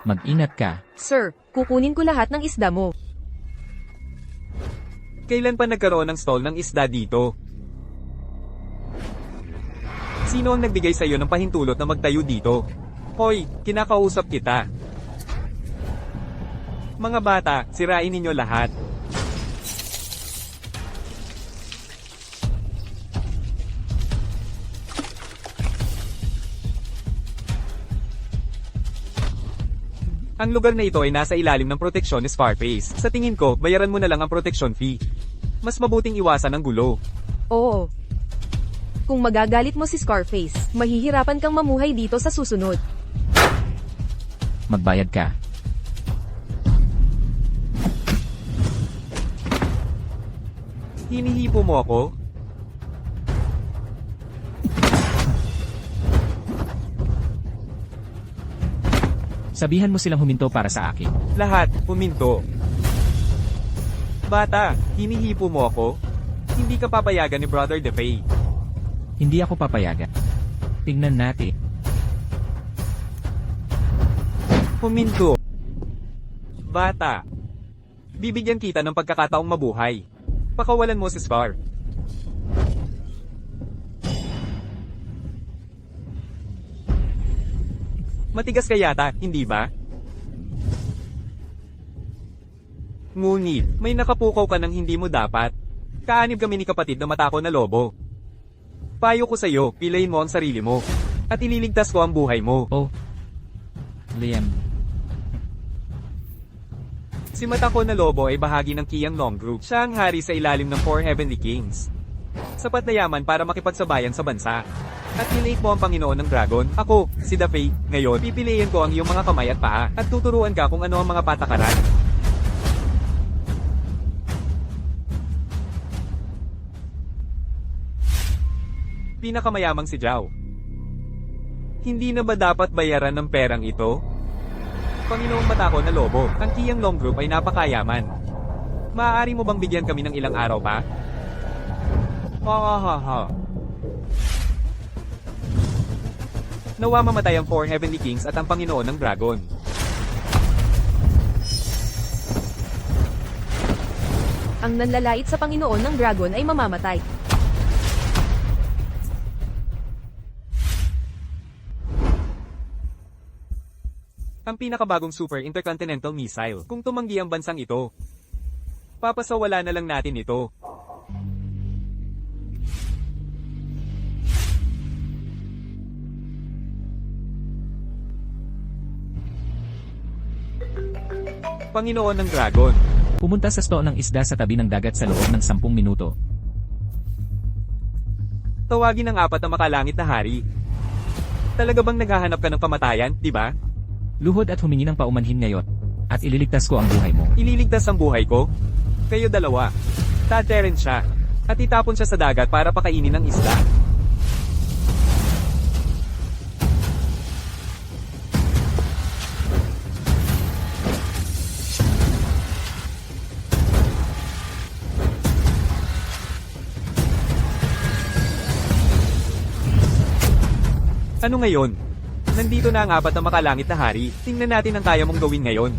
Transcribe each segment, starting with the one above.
Mag-ingat ka. Sir, kukunin ko lahat ng isda mo. Kailan pa nagkaroon ng stall ng isda dito? Sino ang nagbigay sa'yo ng pahintulot na magtayo dito? Hoy, kinakausap kita. Mga bata, sirain ninyo lahat. Ang lugar na ito ay nasa ilalim ng proteksyon ni Scarface. Sa tingin ko, bayaran mo na lang ang protection fee. Mas mabuting iwasan ang gulo. Oo. Kung magagalit mo si Scarface, mahihirapan kang mamuhay dito sa susunod. Magbayad ka. Hinihipo mo ako? Sabihan mo silang huminto para sa akin. Lahat, huminto. Bata, hinihipo mo ako? Hindi ka papayagan ni Brother DeFay. Hindi ako papayagan. Tingnan natin. Huminto. Bata, bibigyan kita ng pagkakataong mabuhay. Pakawalan mo si Scar. Matigas ka yata, hindi ba? Ngunit, may nakapukaw ka ng hindi mo dapat. Kaanib kami ni kapatid na matako na lobo. Payo ko sa'yo, pilayin mo ang sarili mo. At ililigtas ko ang buhay mo. Oh. Liam. Si Matako na Lobo ay bahagi ng Qiang Long Group. Siya ang hari sa ilalim ng 4 Heavenly Kings. Sapat na yaman para makipagsabayan sa bansa. At nilate mo ang Panginoon ng Dragon. Ako, si DeFay, ngayon, pipiliin ko ang iyong mga kamay at paa. At tuturuan ka kung ano ang mga patakaran. Pinakamayamang si Zhao. Hindi na ba dapat bayaran ng perang ito? Panginoong Matako na Lobo, ang Qiang Long Group ay napakayaman. Maaari mo bang bigyan kami ng ilang araw pa? Ha. Nawa mamatay ang 4 Heavenly Kings at ang Panginoon ng Dragon. Ang nanlalait sa Panginoon ng Dragon ay mamamatay. Ang pinakabagong Super Intercontinental Missile. Kung tumanggi ang bansang ito, papasawala na lang natin ito. Panginoon ng Dragon. Pumunta sa sto ng isda sa tabi ng dagat sa loob ng 10 minuto. Tawagin ang 4 na makalangit na hari. Talaga bang naghahanap ka ng kamatayan, di ba? Luhod at humingi ng paumanhin ngayon. At ililigtas ko ang buhay mo. Ililigtas ang buhay ko? Kayo dalawa. Tadteren siya. At itapon siya sa dagat para pakainin ng isda. Ano ngayon? Nandito na ang 4 na makalangit na hari. Tingnan natin ang kaya mong gawin ngayon.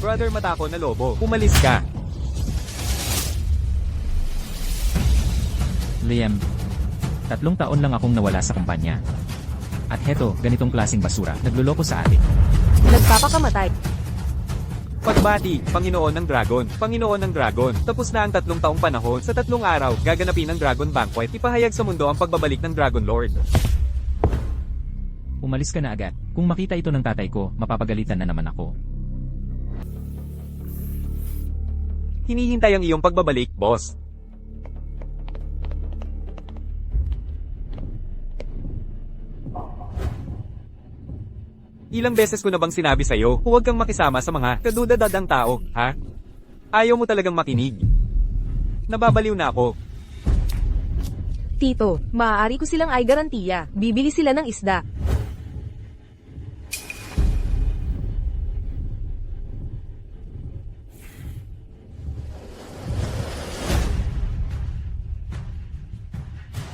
Brother Matako na Lobo, umalis ka. Liam. 3 taon lang akong nawala sa kumpanya. At heto, ganitong klaseng basura, nagluloko sa atin. Nagpapakamatay. Pagbati, Panginoon ng Dragon. Panginoon ng Dragon. Tapos na ang 3 taong panahon. Sa 3 araw, gaganapin ang Dragon Banquet. Ipahayag sa mundo ang pagbabalik ng Dragon Lord. Umalis ka na agad. Kung makita ito ng tatay ko, mapapagalitan na naman ako. Hinihintay ang iyong pagbabalik, boss. Ilang beses ko na bang sinabi sa'yo, huwag kang makisama sa mga kadudadadang tao, ha? Ayaw mo talagang makinig. Nababaliw na ako. Tito, maaari ko silang ay garantiya. Bibili sila ng isda.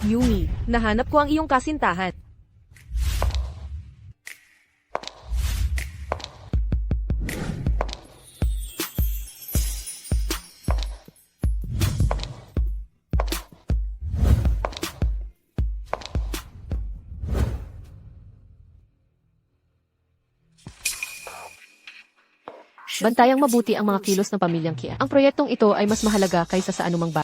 Yumi, nahanap ko ang iyong kasintahan. Bantayang mabuti ang mga kilos ng pamilyang Kia. Ang proyektong ito ay mas mahalaga kaysa sa anumang ba.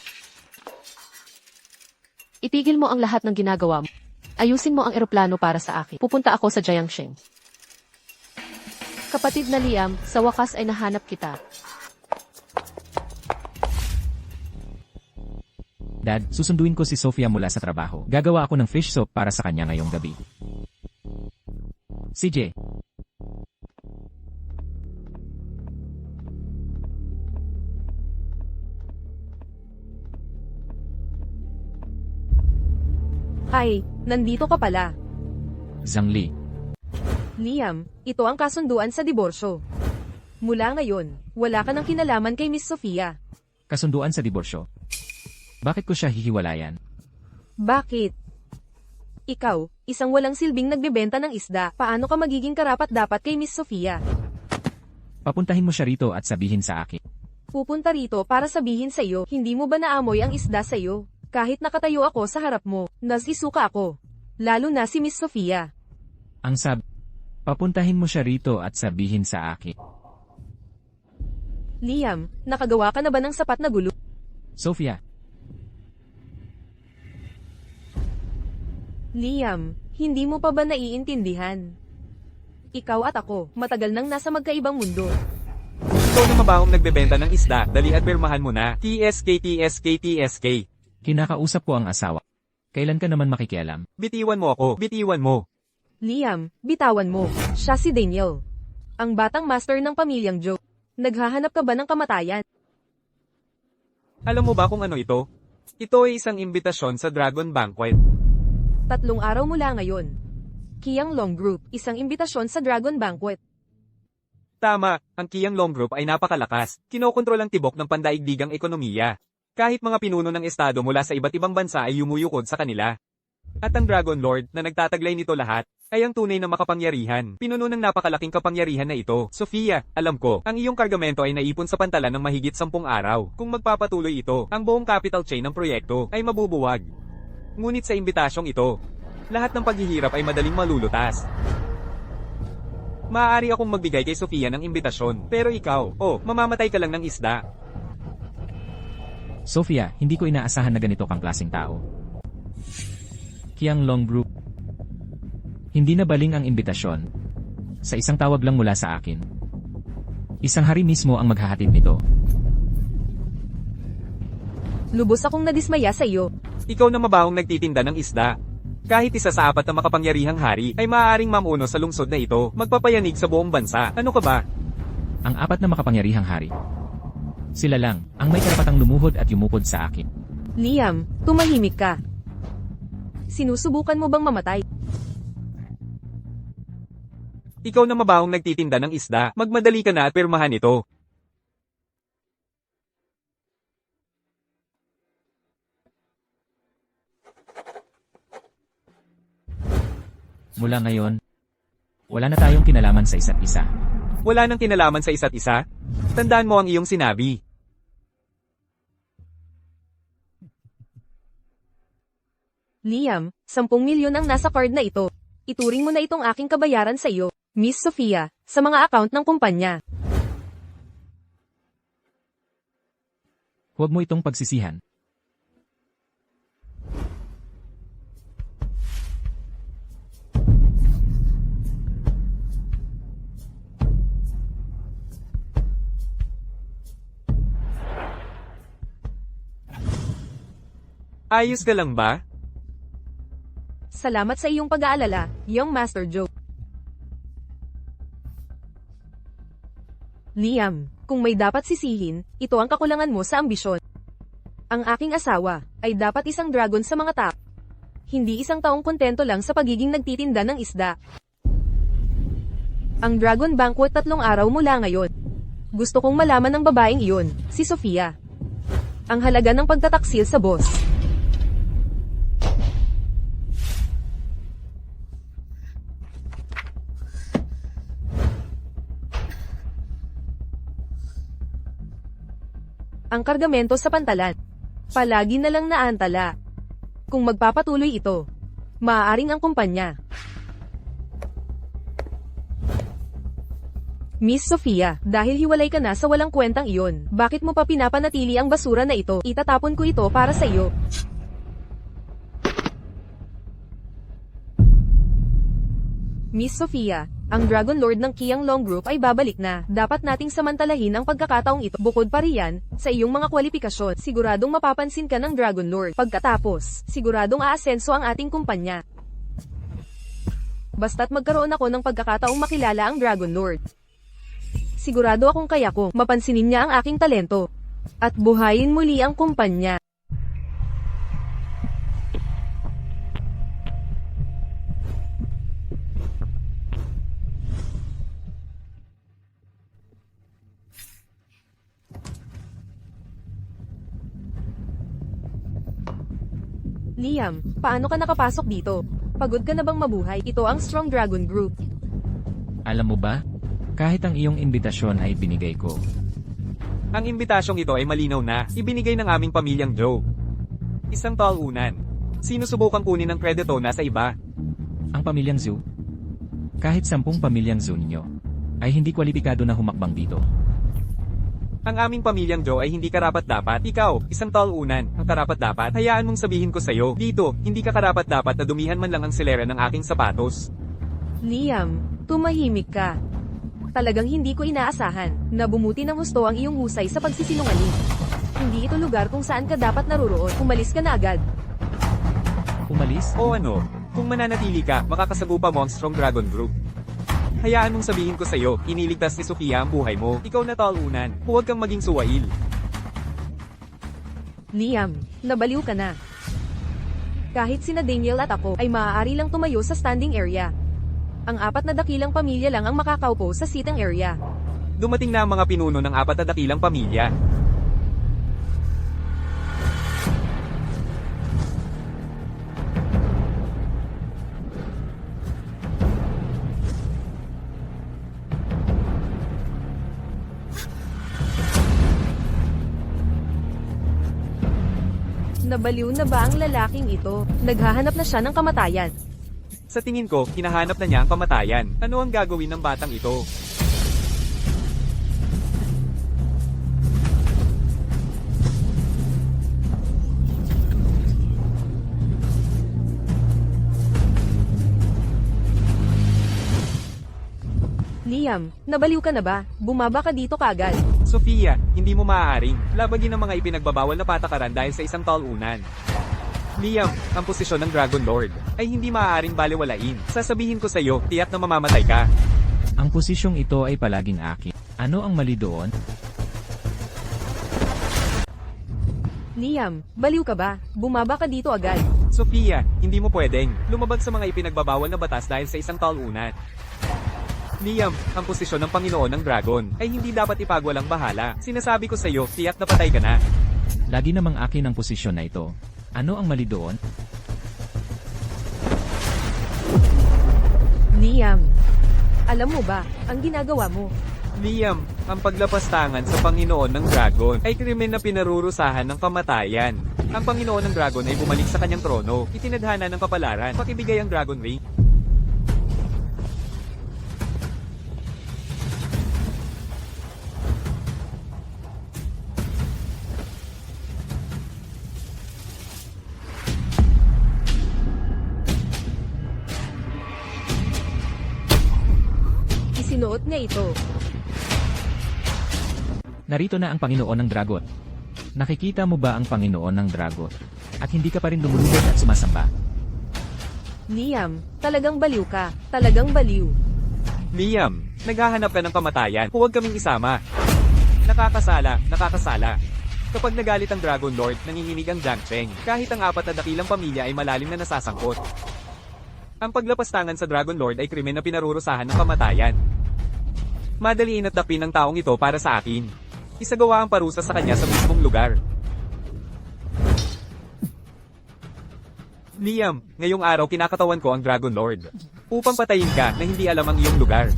Itigil mo ang lahat ng ginagawa mo. Ayusin mo ang eroplano para sa akin. Pupunta ako sa Jiangsheng. Kapatid na Liam, sa wakas ay nahanap kita. Dad, susunduin ko si Sofia mula sa trabaho. Gagawa ako ng fish soup para sa kanya ngayong gabi. CJ. Hi, nandito ka pala. Zhangli. Liam, ito ang kasunduan sa diborsyo. Mula ngayon, wala ka ng kinalaman kay Miss Sofia. Kasunduan sa diborsyo. Bakit ko siya hihiwalayan? Bakit? Ikaw, isang walang silbing nagbebenta ng isda, paano ka magiging karapat-dapat kay Miss Sofia? Papuntahin mo siya rito at sabihin sa akin. Pupunta rito para sabihin sa iyo, hindi mo ba naamoy ang isda sa iyo? Kahit nakatayo ako sa harap mo, nasisuka ako. Lalo na si Miss Sofia. Ang papuntahin mo siya rito at sabihin sa akin. Liam, nakagawa ka na ba ng sapat na gulo? Sofia. Liam, hindi mo pa ba naiintindihan? Ikaw at ako, matagal nang nasa magkaibang mundo. Ikaw na mabahong nagbebenta ng isda, dali at pirmahan mo na. TSK, TSK, TSK. Kinakausap ko ang asawa. Kailan ka naman makikialam? Bitiwan mo ako, bitiwan mo. Liam, bitawan mo. Siya si Daniel. Ang batang master ng pamilyang Joe. Naghahanap ka ba ng kamatayan? Alam mo ba kung ano ito? Ito ay isang imbitasyon sa Dragon Banquet. 3 araw mula ngayon. Kiang Long Group, isang imbitasyon sa Dragon Banquet. Tama, ang Kiang Long Group ay napakalakas. Kinokontrol ang tibok ng pandaigdigang ekonomiya. Kahit mga pinuno ng estado mula sa iba't ibang bansa ay yumuyukod sa kanila. At ang Dragon Lord na nagtataglay nito lahat, ay ang tunay na makapangyarihan. Pinuno ng napakalaking kapangyarihan na ito. Sofia, alam ko, ang iyong kargamento ay naipon sa pantalan ng mahigit 10 araw. Kung magpapatuloy ito, ang buong capital chain ng proyekto ay mabubuwag. Ngunit sa imbitasyong ito, lahat ng paghihirap ay madaling malulutas. Maaari akong magbigay kay Sofia ng imbitasyon, pero ikaw, mamamatay ka lang ng isda. Sofia, hindi ko inaasahan na ganito kang klaseng tao. Kiang Long Group. Hindi na baling ang imbitasyon. Sa isang tawag lang mula sa akin. Isang hari mismo ang maghahatid nito. Lubos akong nadismaya sa iyo. Ikaw na mabahong nagtitinda ng isda. Kahit isa sa 4 na makapangyarihang hari ay maaaring mamuno sa lungsod na ito, magpapayanig sa buong bansa. Ano ka ba? Ang 4 na makapangyarihang hari. Sila lang, ang may karapatang lumuhod at yumukod sa akin. Liam, tumahimik ka. Sinusubukan mo bang mamatay? Ikaw na mabahong nagtitinda ng isda, magmadali ka na at pirmahan ito. Mula ngayon, wala na tayong kinalaman sa isa't isa. Wala nang kinalaman sa isa't isa? Tandaan mo ang iyong sinabi. Liam, 10 milyon ang nasa card na ito. Ituring mo na itong aking kabayaran sa iyo, Miss Sofia, sa mga account ng kumpanya. Huwag mo itong pagsisihan. Ayos ka lang ba? Salamat sa iyong pag-aalala, Young Master Joe. Liam, kung may dapat sisihin, ito ang kakulangan mo sa ambisyon. Ang aking asawa ay dapat isang dragon sa mga tao. Hindi isang taong kontento lang sa pagiging nagtitinda ng isda. Ang Dragon Banquet 3 araw mula ngayon. Gusto kong malaman ng babaeng iyon, si Sofia. Ang halaga ng pagtataksil sa boss. Ang kargamento sa pantalan. Palagi na lang naantala. Kung magpapatuloy ito, maaaring ang kumpanya Miss Sofia, dahil hiwalay ka na sa walang kwentang iyon, bakit mo pa pinapanatili ang basura na ito? Itatapon ko ito para sa iyo. Miss Sofia, ang Dragon Lord ng Qianglong Group ay babalik na. Dapat nating samantalahin ang pagkakataong ito. Bukod pa riyan, sa iyong mga kwalifikasyon, siguradong mapapansin ka ng Dragon Lord. Pagkatapos, siguradong aasenso ang ating kumpanya. Basta't magkaroon ako ng pagkakataong makilala ang Dragon Lord. Sigurado akong kaya kong mapansinin niya ang aking talento. At buhayin muli ang kumpanya. Liam, paano ka nakapasok dito? Pagod ka na bang mabuhay? Ito ang Strong Dragon Group. Alam mo ba? Kahit ang iyong imbitasyon ay binigay ko. Ang imbitasyong ito ay malinaw na, ibinigay ng aming pamilyang Joe. Isang talunan. Sinusubukang kunin ng kredito na sa iba. Ang pamilyang Zhu? Kahit 10 pamilyang Zhu ninyo, ay hindi kwalipikado na humakbang dito. Ang aming pamilyang Joe ay hindi karapat-dapat. Ikaw, isang talunan, ang karapat-dapat. Hayaan mong sabihin ko sa'yo, dito, hindi ka karapat-dapat na dumihan man lang ang silera ng aking sapatos. Liam, tumahimik ka. Talagang hindi ko inaasahan na bumuti ng husto ang iyong husay sa pagsisinungaling. Hindi ito lugar kung saan ka dapat naruroon. Umalis ka na agad. Umalis? O ano, kung mananatili ka, makakasagupa mo ang Strong Dragon Group. Hayaan mong sabihin ko sa'yo, iniligtas ni Sofia ang buhay mo. Ikaw na talunan, huwag kang maging suwail. Liam, nabaliw ka na. Kahit sina Daniel at ako ay maaari lang tumayo sa standing area. Ang 4 na dakilang pamilya lang ang makakaupo sa sitting area. Dumating na ang mga pinuno ng 4 na dakilang pamilya. Nabaliw na ba ang lalaking ito? Naghahanap na siya ng kamatayan. Sa tingin ko, hinahanap na niya ang kamatayan. Ano ang gagawin ng batang ito? Liam, nabaliw ka na ba? Bumaba ka dito kagad. Sofia, hindi mo maaaring labagin ang mga ipinagbabawal na patakaran dahil sa isang talunan. Liam, ang posisyon ng Dragon Lord ay hindi maaaring balewalain. Sasabihin ko sa iyo, tiyak na mamamatay ka. Ang posisyong ito ay palaging akin. Ano ang mali doon? Liam, baliw ka ba? Bumaba ka dito agad. Sofia, hindi mo pwedeng lumabag sa mga ipinagbabawal na batas dahil sa isang talunan. Liam, ang posisyon ng Panginoon ng Dragon ay hindi dapat ipagwalang bahala. Sinasabi ko sa iyo, tiyak na patay ka na. Lagi namang akin ang posisyon na ito. Ano ang mali doon? Liam, alam mo ba, ang ginagawa mo? Liam, ang paglapastangan sa Panginoon ng Dragon ay krimen na pinarurusahan ng kamatayan. Ang Panginoon ng Dragon ay bumalik sa kanyang trono. Itinadhana ng kapalaran, pakibigay ang Dragon Ring. Isinuot niya ito. Narito na ang Panginoon ng Dragon. Nakikita mo ba ang Panginoon ng Dragon? At hindi ka pa rin lumulubog at sumasamba. Liam, talagang baliw ka. Talagang baliw. Liam, naghahanap ka ng kamatayan. Huwag kaming isama. Nakakasala, nakakasala. Kapag nagalit ang Dragon Lord, nanginginig ang Jiang Cheng. Kahit ang 4 na dakilang pamilya ay malalim na nasasangkot. Ang paglapastangan sa Dragon Lord ay krimen na pinarurusahan ng kamatayan. Madaliin at dapin ng taong ito para sa akin. Isagawa ang parusa sa kanya sa mismong lugar. Liam, ngayong araw kinakatawan ko ang Dragon Lord. Upang patayin ka na hindi alam ang iyong lugar.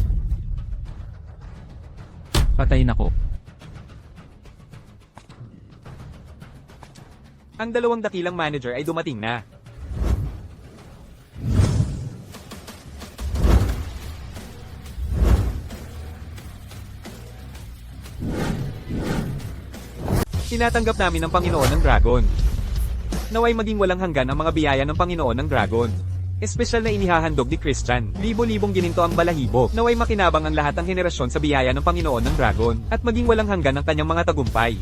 Patayin ako. Ang 2 dakilang manager ay dumating na. Tinatanggap namin ng Panginoon ng Dragon. Naway maging walang hanggan ang mga biyaya ng Panginoon ng Dragon. Espesyal na inihahandog ni Christian. Libo-libong gininto ang balahibo. Naway makinabang ang lahat ng henerasyon sa biyaya ng Panginoon ng Dragon. At maging walang hanggan ang kanyang mga tagumpay.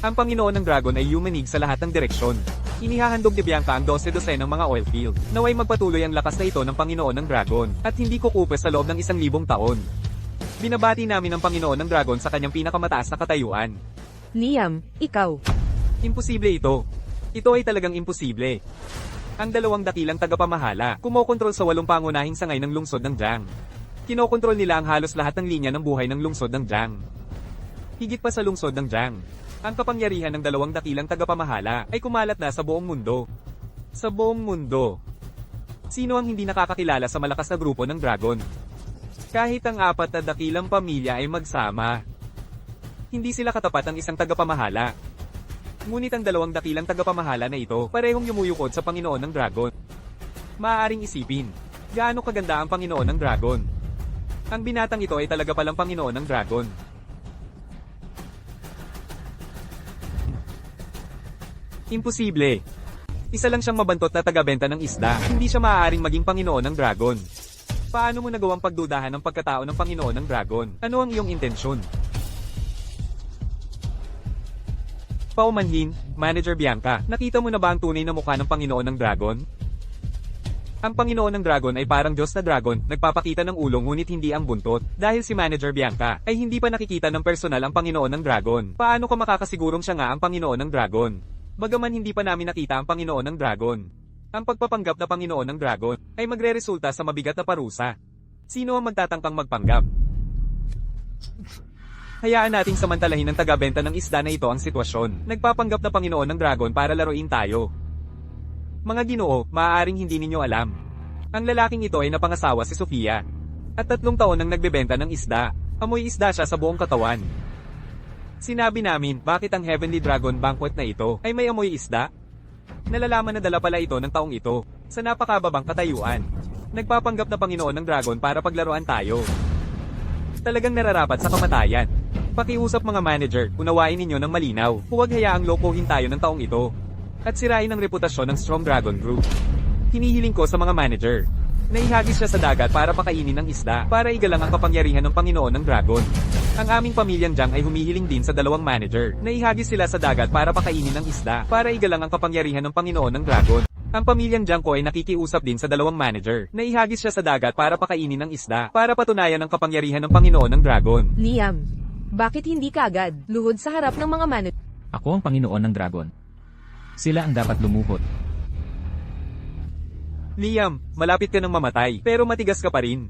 Ang Panginoon ng Dragon ay yumanig sa lahat ng direksyon. Inihahandog ni Bianca ang 12 ng mga oil field. Naway magpatuloy ang lakas na ito ng Panginoon ng Dragon. At hindi kukupas sa loob ng 1,000 taon. Binabati namin ang Panginoon ng Dragon sa kanyang pinakamataas na katayuan. Liam, ikaw. Imposible ito. Ito ay talagang imposible. Ang 2 dakilang tagapamahala, kumokontrol sa 8 pangunahing sangay ng lungsod ng Jiang. Kinokontrol nila ang halos lahat ng linya ng buhay ng lungsod ng Jiang. Higit pa sa lungsod ng Jiang, ang kapangyarihan ng 2 dakilang tagapamahala ay kumalat na sa buong mundo. Sa buong mundo. Sino ang hindi nakakakilala sa malakas na grupo ng Dragon? Kahit ang 4 na dakilang pamilya ay magsama, hindi sila katapat ang isang tagapamahala. Ngunit ang 2 dakilang tagapamahala na ito, parehong yumuyukod sa Panginoon ng Dragon. Maaaring isipin, gaano kaganda ang Panginoon ng Dragon. Ang binatang ito ay talaga palang Panginoon ng Dragon. Imposible. Isa lang siyang mabantot na tagabenta ng isda, hindi siya maaaring maging Panginoon ng Dragon. Paano mo nagawang pagdudahan ng pagkatao ng Panginoon ng Dragon? Ano ang iyong intensyon? Paumanhin, Manager Bianca, nakita mo na ba ang tunay na mukha ng Panginoon ng Dragon? Ang Panginoon ng Dragon ay parang Diyos na Dragon, nagpapakita ng ulo ngunit hindi ang buntot. Dahil si Manager Bianca ay hindi pa nakikita ng personal ang Panginoon ng Dragon. Paano ka makakasigurong siya nga ang Panginoon ng Dragon? Bagaman hindi pa namin nakita ang Panginoon ng Dragon. Ang pagpapanggap na Panginoon ng Dragon ay magreresulta sa mabigat na parusa. Sino ang magtatangkang magpanggap? Hayaan nating samantalahin ng tagabenta ng isda na ito ang sitwasyon. Nagpapanggap na Panginoon ng Dragon para laruin tayo. Mga Ginoo, maaaring hindi ninyo alam. Ang lalaking ito ay napangasawa si Sofia. At 3 taon nang nagbebenta ng isda. Amoy isda siya sa buong katawan. Sinabi namin, bakit ang Heavenly Dragon Banquet na ito ay may amoy isda? Nalalaman na dala pala ito ng taong ito, sa napakababang katayuan. Nagpapanggap na Panginoon ng Dragon para paglaruan tayo. Talagang nararapat sa kamatayan. Pakiusap mga manager, unawain ninyo ng malinaw. Huwag hayaang lokohin tayo ng taong ito. At sirain ang reputasyon ng Strong Dragon Group. Hinihiling ko sa mga manager. Naihagis siya sa dagat para pakainin ng isda, para igalang ang kapangyarihan ng Panginoon ng Dragon. Ang aming pamilyang Jiang ay humihiling din sa 2 manager. Naihagis sila sa dagat para pakainin ng isda, para igalang ang kapangyarihan ng Panginoon ng Dragon. Ang pamilyang Jiang ko ay nakikiusap din sa 2 manager. Naihagis siya sa dagat para pakainin ng isda, para patunayan ang kapangyarihan ng Panginoon ng Dragon. Liam, bakit hindi ka agad luhod sa harap ng mga manager? Ako ang Panginoon ng Dragon. Sila ang dapat lumuhod. Liam, malapit ka ng mamatay, pero matigas ka pa rin.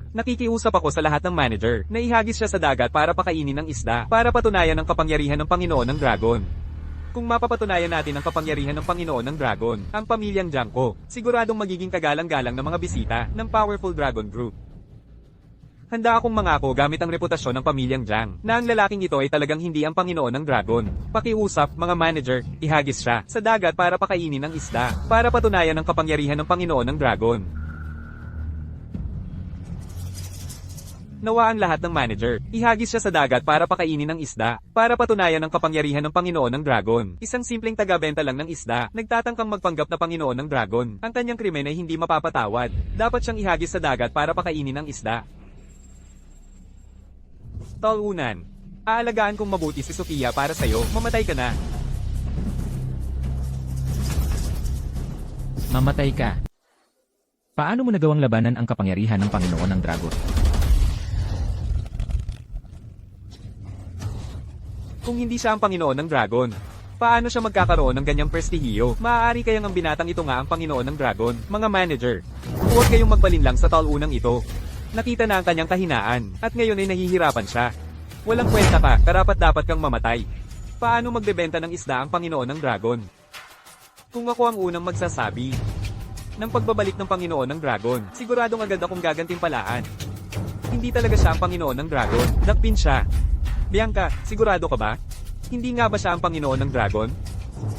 Nakikiusap ako sa lahat ng manager. Naihagis siya sa dagat para pakainin ng isda, para patunayan ang kapangyarihan ng Panginoon ng Dragon. Kung mapapatunayan natin ang kapangyarihan ng Panginoon ng Dragon, ang pamilyang Jiang ko, siguradong magiging kagalang-galang ng mga bisita ng Powerful Dragon Group. Handa akong mangako gamit ang reputasyon ng pamilyang Jiang, na ang lalaking ito ay talagang hindi ang Panginoon ng Dragon. Pakiusap, mga manager, ihagis siya sa dagat para pakainin ng isda, para patunayan ang kapangyarihan ng Panginoon ng Dragon. Nawa ang lahat ng manager, ihagis siya sa dagat para pakainin ng isda, para patunayan ang kapangyarihan ng Panginoon ng Dragon. Isang simpleng taga-benta lang ng isda, nagtatangkang magpanggap na Panginoon ng Dragon. Ang kanyang krimen ay hindi mapapatawad. Dapat siyang ihagis sa dagat para pakainin ng isda. Talunan. Aalagaan kong mabuti si Sofia para sa'yo, mamatay ka na. Mamatay ka. Paano mo nagawang labanan ang kapangyarihan ng Panginoon ng Dragon? Kung hindi siya ang Panginoon ng Dragon, paano siya magkakaroon ng ganyang prestihiyo? Maaari kayang ang binatang ito nga ang Panginoon ng Dragon, mga manager. Huwag kayong magpalinlang sa talunang ito. Nakita na ang kanyang kahinaan, at ngayon ay nahihirapan siya. Walang kwenta ka, karapat-dapat kang mamatay. Paano magbebenta ng isda ang Panginoon ng Dragon? Kung ako ang unang magsasabi ng pagbabalik ng Panginoon ng Dragon, siguradong agad akong gagantimpalaan. Hindi talaga siya ang Panginoon ng Dragon, dakpin siya. Bianca, sigurado ka ba? Hindi nga ba siya ang Panginoon ng Dragon?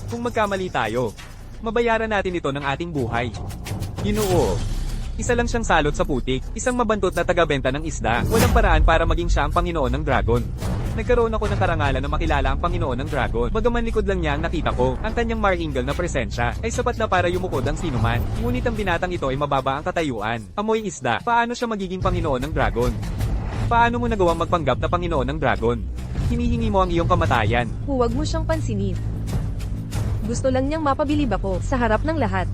Kung magkamali tayo, mabayaran natin ito ng ating buhay. Ginoo. Isa lang siyang salot sa putik, isang mabantot na taga-benta ng isda, walang paraan para maging siya ang Panginoon ng Dragon. Nagkaroon ako ng karangalan na makilala ang Panginoon ng Dragon. Bagaman likod lang niya ang nakita ko, ang kanyang maringal na presensya ay sapat na para yumukod ang sinuman. Ngunit ang binatang ito ay mababa ang katayuan. Amoy isda. Paano siya magiging Panginoon ng Dragon? Paano mo nagawang magpanggap na Panginoon ng Dragon? Hinihingi mo ang iyong kamatayan. Huwag mo siyang pansinin. Gusto lang niyang mapabilib ako sa harap ng lahat.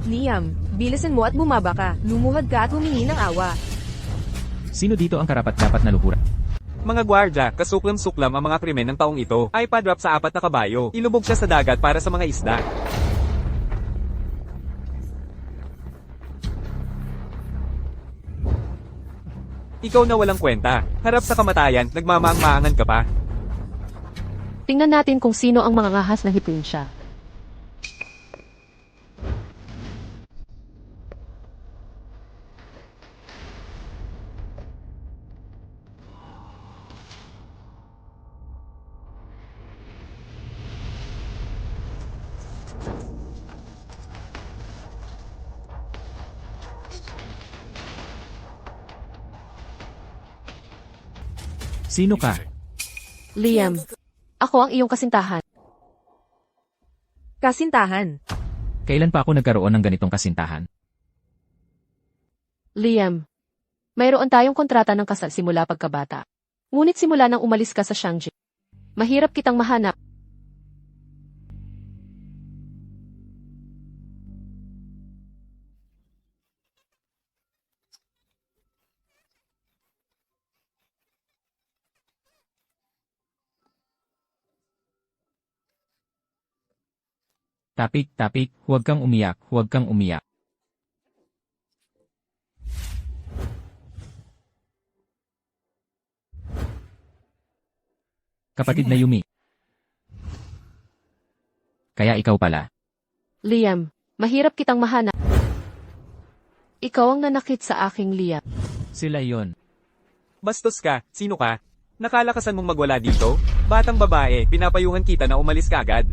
Liam, bilisan mo at bumaba ka. Lumuhad ka at humingi ng awa. Sino dito ang karapat-dapat na luhura? Mga gwardya, kasuklam-suklam ang mga krimen ng taong ito, ay padrop sa 4 na kabayo. Ilubog siya sa dagat para sa mga isda. Ikaw na walang kwenta. Harap sa kamatayan, nagmamaang-maangan ka pa. Tingnan natin kung sino ang mga ngahas na hipensya. Sino ka? Liam, ako ang iyong kasintahan. Kasintahan. Kailan pa ako nagkaroon ng ganitong kasintahan? Liam, mayroon tayong kontrata ng kasal simula pagkabata. Ngunit simula nang umalis ka sa Shangjin, mahirap kitang mahanap. Tapik, huwag kang umiyak, huwag kang umiyak. Kapatid na Yumi. Kaya ikaw pala. Liam, mahirap kitang mahanap. Ikaw ang nanakit sa aking Liam. Sila yon. Bastos ka, sino ka? Nakalakasan mong magwala dito? Batang babae, pinapayuhan kita na umalis ka agad.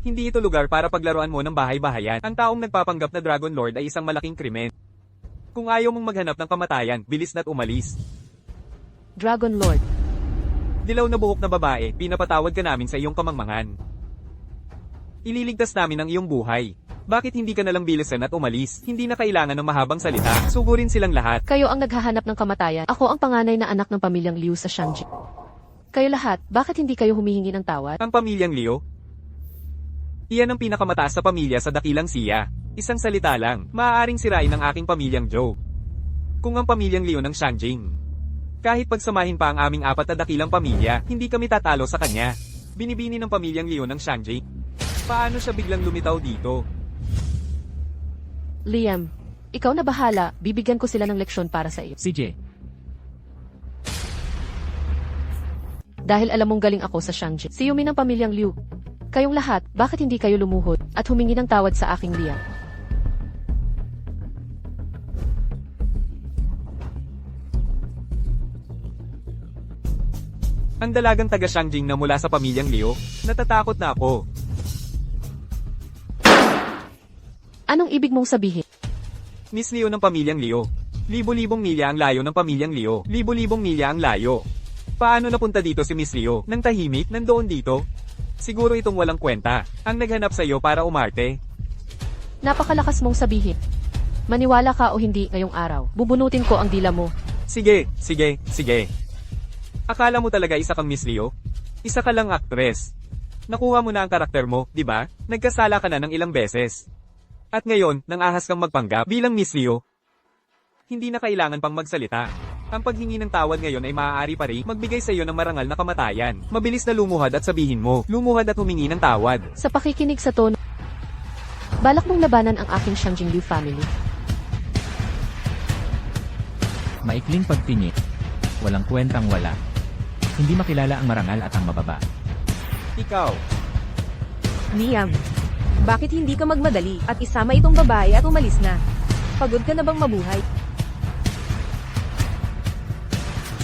Hindi ito lugar para paglaruan mo ng bahay-bahayan. Ang taong nagpapanggap na Dragon Lord ay isang malaking krimen. Kung ayaw mong maghanap ng kamatayan, bilis na't umalis. Dragon Lord, Dilaw na buhok na babae, pinapatawad ka namin sa iyong kamangmangan. Ililigtas namin ang iyong buhay. Bakit hindi ka nalang bilisan at umalis? Hindi na kailangan ng mahabang salita. Sugurin silang lahat. kayo ang naghahanap ng kamatayan. Ako ang panganay na anak ng pamilyang Liu sa Shangjin. Kayo lahat, bakit hindi kayo humihingi ng tawad? Ang pamilyang Leo? Iyan ang pinakamataas sa pamilya sa dakilang siya. Isang salita lang, maaaring sirain ang aking pamilyang Zhou. Kung ang pamilyang Leo ng Shangjing. Kahit pagsamahin pa ang aming 4 na dakilang pamilya, hindi kami tatalo sa kanya. Binibini ng pamilyang Leo ng Shangjing. Paano siya biglang lumitaw dito? Liam, ikaw na bahala, bibigyan ko sila ng leksyon para sa iyo. CJ, Dahil alam mong galing ako sa Shangjin. Si Yumi ng pamilyang Liu. Kayong lahat, bakit hindi kayo lumuhod at humingi ng tawad sa aking Liam? Ang dalagang taga Shangjing na mula sa pamilyang Leo, natatakot na ako. Anong ibig mong sabihin? Miss Leo ng pamilyang Leo. Libo-libong milya ang layo ng pamilyang Leo. Libo-libong milya ang layo. Paano napunta dito si Miss Leo? Nang tahimik, nandoon dito? Siguro itong walang kwenta. Ang naghanap sa iyo para umarte. Napakalakas mong sabihin. Maniwala ka o hindi ngayong araw, bubunutin ko ang dila mo. Sige. Akala mo talaga isa kang Miss Leo? Isa ka lang aktres. Nakuha mo na ang karakter mo, di ba? Nagkasala ka na ng ilang beses. At ngayon, nang ahas kang magpanggap bilang Miss Leo. Hindi na kailangan pang magsalita. Ang paghingi ng tawad ngayon ay maaari pa rin magbigay sa iyo ng marangal na kamatayan. Mabilis na lumuhad at sabihin mo, lumuhad at humingi ng tawad. Sa pakikinig sa tono, balak mong labanan ang aking Shangjing Liu family. maikling pagtingin. Walang kwentang wala. Hindi makilala ang marangal at ang mababa. Ikaw. Liam, bakit hindi ka magmadali at isama itong babae at umalis na? Pagod ka na bang mabuhay?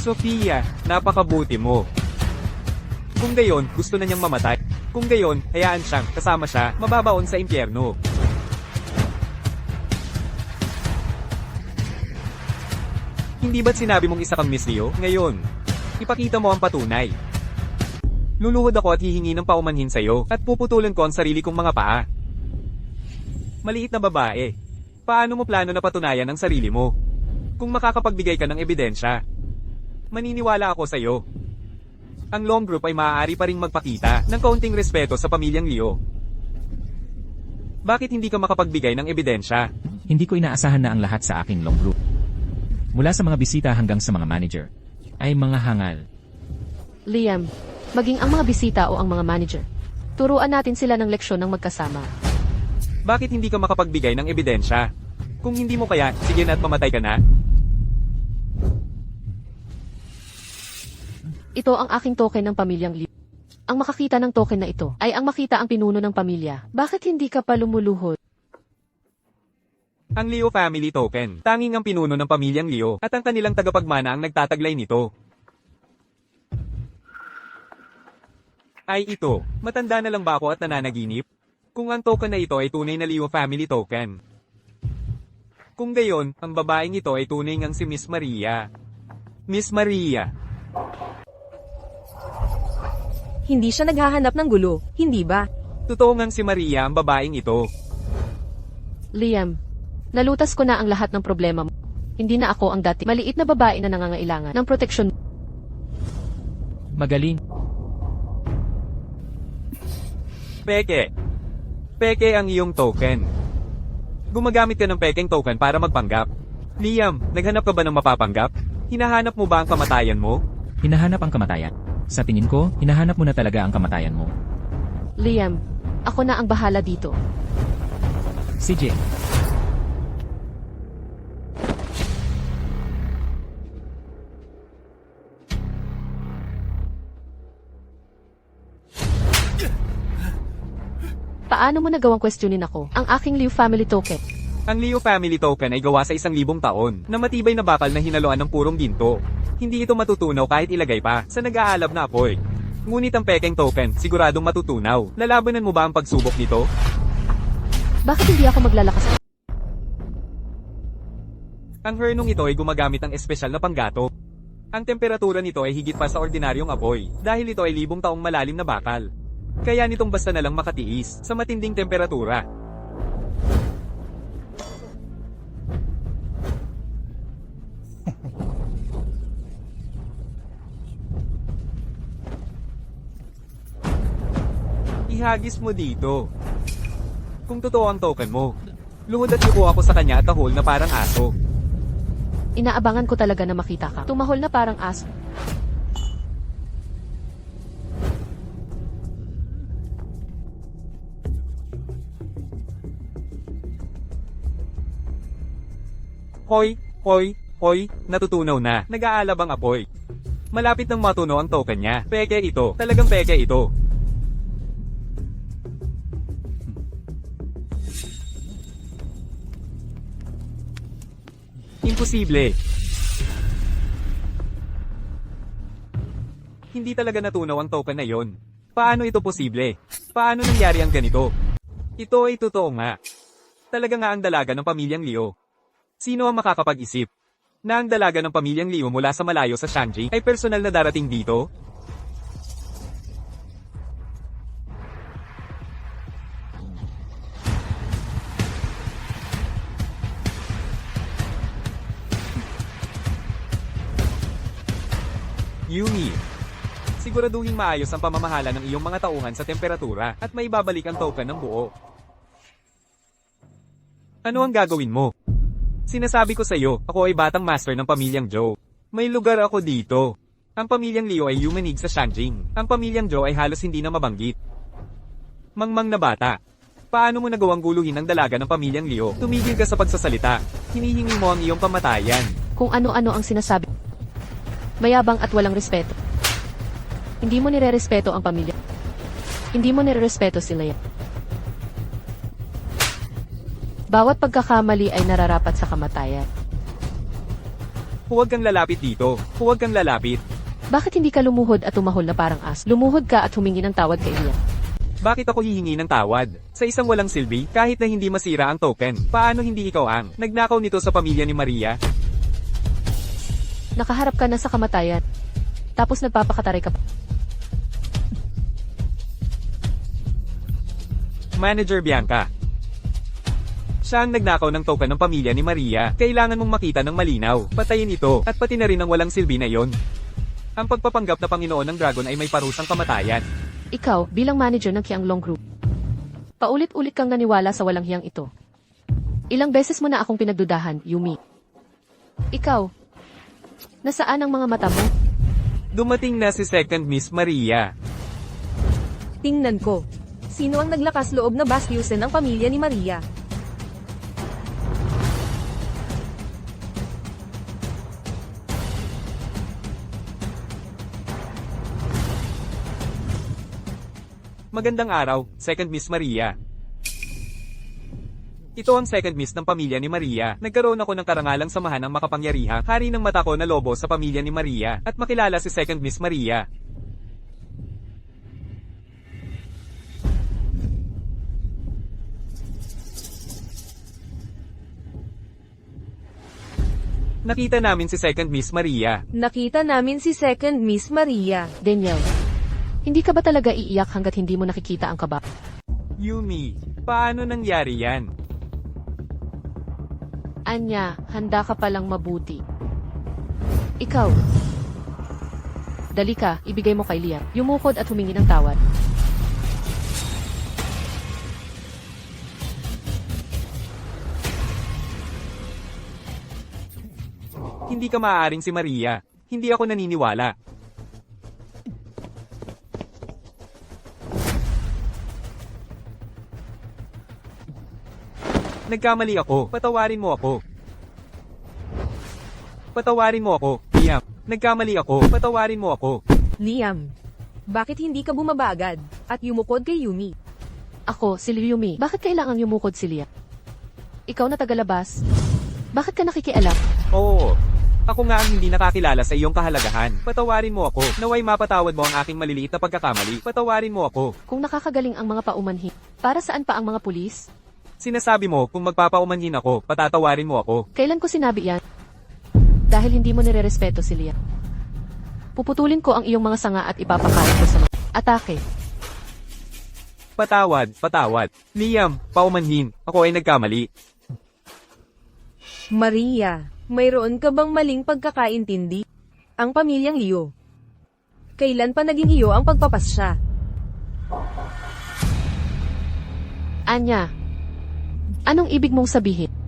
Sofia, napakabuti mo. Kung gayon, gusto na niyang mamatay. Kung gayon, hayaan siyang, kasama siya, mababaon sa impyerno. Hindi ba't sinabi mong isa kang Miss Leo? Ngayon, Ipakita mo ang patunay. Luluhod ako at hihingi ng paumanhin sa'yo, at puputulan ko ang sarili kong mga paa. Maliit na babae. Paano mo plano na patunayan ang sarili mo? Kung makakapagbigay ka ng ebidensya, maniniwala ako sa'yo. Ang Long Group ay maaari pa ring magpakita ng kaunting respeto sa pamilyang Liu. Bakit hindi ka makapagbigay ng ebidensya? Hindi ko inaasahan na ang lahat sa aking Long Group, mula sa mga bisita hanggang sa mga manager, ay mga hangal. Liam, maging ang mga bisita o ang mga manager. Turuan natin sila ng leksyon ng magkasama. Bakit hindi ka makapagbigay ng ebidensya? Kung hindi mo kaya, sige na at mamatay ka na. Ito ang aking token ng pamilyang Liu. Ang makakita ng token na ito ay ang makita ang pinuno ng pamilya. Bakit hindi ka pa lumuluhod? Ang Liu Family Token, tanging ang pinuno ng pamilyang Liu at ang kanilang tagapagmana ang nagtataglay nito. Ay ito, matanda na lang ba ako at nananaginip? Kung ang token na ito ay tunay na Liu Family Token. Kung gayon, ang babaeng ito ay tunay ngang si Miss Maria. Miss Maria. Hindi siya naghahanap ng gulo, hindi ba? Totoo ngang si Maria ang babaeng ito. Liam, nalutas ko na ang lahat ng problema mo. Hindi na ako ang dati maliit na babae na nangangailangan ng proteksyon. Magaling. Peke. Peke ang iyong token. Gumagamit ka ng pekeng token para magpanggap. Liam, naghanap ka ba ng mapapanggap? Hinahanap mo ba ang kamatayan mo? Hinahanap ang kamatayan. Sa tingin ko, hinahanap mo na talaga ang kamatayan mo. Liam, ako na ang bahala dito. CJ. Paano mo nagawang questionin ako, ang aking Liu family token? Ang Liu Family Token ay gawa sa 1,000 taon na matibay na bakal na hinaluan ng purong ginto. Hindi ito matutunaw kahit ilagay pa sa nag-aalab na apoy. Ngunit ang pekeng token, siguradong matutunaw. Lalabanan mo ba ang pagsubok nito? Bakit hindi ako maglalakas? Ang hernong ito ay gumagamit ng espesyal na panggato. Ang temperatura nito ay higit pa sa ordinaryong apoy, dahil ito ay 1,000 taong malalim na bakal. Kaya nitong basta na lang makatiis sa matinding temperatura. Ihagis mo dito. Kung totoo ang token mo, luhod at yuko ako sa kanya at tahol na parang aso. Inaabangan ko talaga na makita ka. Tumahol na parang aso. Hoy, natutunaw na. Nag-aalab ang apoy. Malapit nang matuno ang token niya. Peke ito. Talagang peke ito. Imposible. Hindi talaga natunaw ang token na yon. Paano ito posible? Paano nangyari ang ganito? Ito ay totoo nga. Talaga nga ang dalaga ng pamilyang Liu. Sino ang makakapag-isip na ang dalaga ng pamilyang Liu mula sa malayo sa Shanji ay personal na darating dito? Yumi, siguraduhin maayos ang pamamahala ng iyong mga tauhan sa temperatura at maibabalik ang token ng buo. Ano ang gagawin mo? Sinasabi ko sa iyo, ako ay batang master ng pamilyang Zhou. May lugar ako dito. Ang pamilyang Liu ay yumanig sa Shanjing. Ang pamilyang Zhou ay halos hindi na mabanggit. Mangmang na bata. Paano mo nagawang guluhin ang dalaga ng pamilyang Liu? Tumigil ka sa pagsasalita. Hinihingi mo ang iyong pamatayan. Kung ano-ano ang sinasabi. Mayabang at walang respeto. Hindi mo nire-respeto ang pamilya. Hindi mo nire-respeto sila yan. Bawat pagkakamali ay nararapat sa kamatayan. Huwag kang lalapit dito. Huwag kang lalapit. Bakit hindi ka lumuhod at tumahol na parang aso? Lumuhod ka at humingi ng tawad kay Liam. Bakit ako hihingi ng tawad? Sa isang walang silbi, kahit na hindi masira ang token, paano hindi ikaw ang nagnakaw nito sa pamilya ni Maria? Nakaharap ka na sa kamatayan. Tapos nagpapakataray ka pa. Manager Bianca. Siya ang nagnakaw ng token ng pamilya ni Maria. Kailangan mong makita ng malinaw. Patayin ito, at pati na rin ang walang silbi na yon. Ang pagpapanggap na Panginoon ng Dragon ay may parusang kamatayan. Ikaw, bilang manager ng Qianglong Group, paulit-ulit kang naniwala sa walang hiyang ito. Ilang beses mo na akong pinagdudahan, Yumi. Ikaw, nasaan ang mga mata mo? Dumating na si Second Miss Maria. Tingnan ko. Sino ang naglakas loob na bastyusin ang pamilya ni Maria? Magandang araw, Second Miss Maria. Ito ang Second Miss ng pamilya ni Maria. Nagkaroon ako ng karangalang samahan ng makapangyarihang hari ng mata ko na lobo sa pamilya ni Maria at makilala si Second Miss Maria. Nakita namin si Second Miss Maria. Nakita namin si Second Miss Maria. Daniel, hindi ka ba talaga iiyak hanggat hindi mo nakikita ang kaba? Yumi, paano nangyari yan? Anya, handa ka palang mabuti. Ikaw. Dali ka, ibigay mo kay Lia. Yumukod at humingi ng tawad. Hindi ka maaaring si Maria. Hindi ako naniniwala. Nagkamali ako. Patawarin mo ako. Patawarin mo ako. Liam. Nagkamali ako. Patawarin mo ako. Liam, bakit hindi ka bumaba agad at yumukod kay Yumi? Ako, si Yumi. Bakit kailangang yumukod si Lia? Ikaw na tagalabas. Bakit ka nakikialam? Oo. Ako nga ang hindi nakakilala sa iyong kahalagahan. Patawarin mo ako. Naway mapatawad mo ang aking maliliit na pagkakamali. Patawarin mo ako. Kung nakakagaling ang mga paumanhin, para saan pa ang mga pulis? Sinasabi mo kung magpapaumanhin ako, patatawarin mo ako. Kailan ko sinabi yan? Dahil hindi mo nirerespeto si Lia. Puputulin ko ang iyong mga sanga at ipapakain ko sa mga atake. Patawad. Liam, paumanhin. Ako ay nagkamali. Maria, mayroon ka bang maling pagkakaintindi? Ang pamilyang Liu. Kailan pa naging iyo ang pagpapasya? Anya, anong ibig mong sabihin?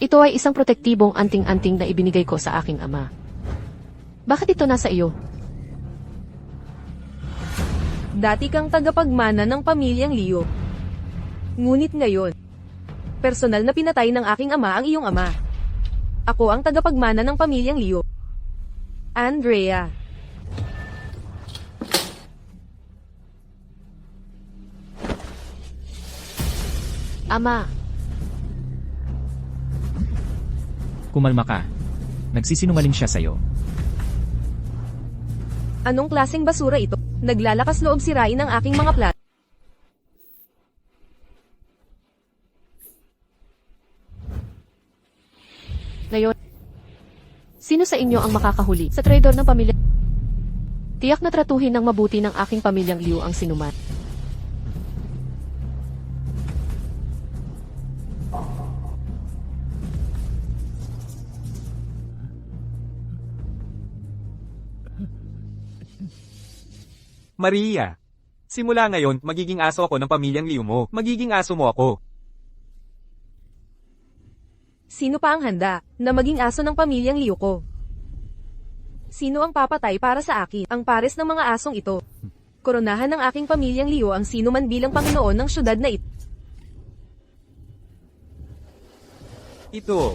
Ito ay isang protektibong anting-anting na ibinigay ko sa aking ama. Bakit ito nasa iyo? Dati kang tagapagmana ng pamilyang Liu. Ngunit ngayon, personal na pinatay ng aking ama ang iyong ama. Ako ang tagapagmana ng pamilyang Liu. Andrea. Ama, Kumalma ka. Nagsisinungaling siya sa'yo. Anong klaseng basura ito? Naglalakas loob sirain ang aking mga plan. ngayon, sino sa inyo ang makakahuli sa traidor ng pamilya? Tiyak na tratuhin ng mabuti ng aking pamilyang Liu ang sinuman. Maria. Simula ngayon, magiging aso ako ng pamilyang Liu mo. Magiging aso mo ako. Sino pa ang handa na maging aso ng pamilyang Liu ko? Sino ang papatay para sa akin? Ang pares ng mga asong ito. Koronahan ng aking pamilyang Liu ang sino man bilang Panginoon ng syudad na ito. Ito.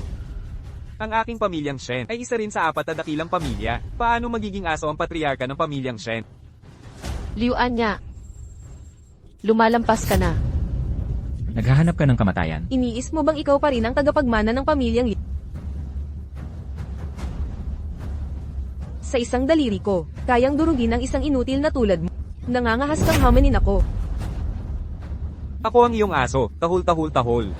Ang aking pamilyang Shen ay isa rin sa 4 na dakilang pamilya. Paano magiging aso ang patriarka ng pamilyang Shen? Liu Anya, lumalampas ka na. Naghahanap ka ng kamatayan. Iniis mo bang ikaw pa rin ang tagapagmana ng pamilyang Liu? Sa isang daliri ko, kayang durugin ang isang inutil na tulad mo. Nangangahas kang hamanin ako. Ako ang iyong aso, tahol tahol tahol.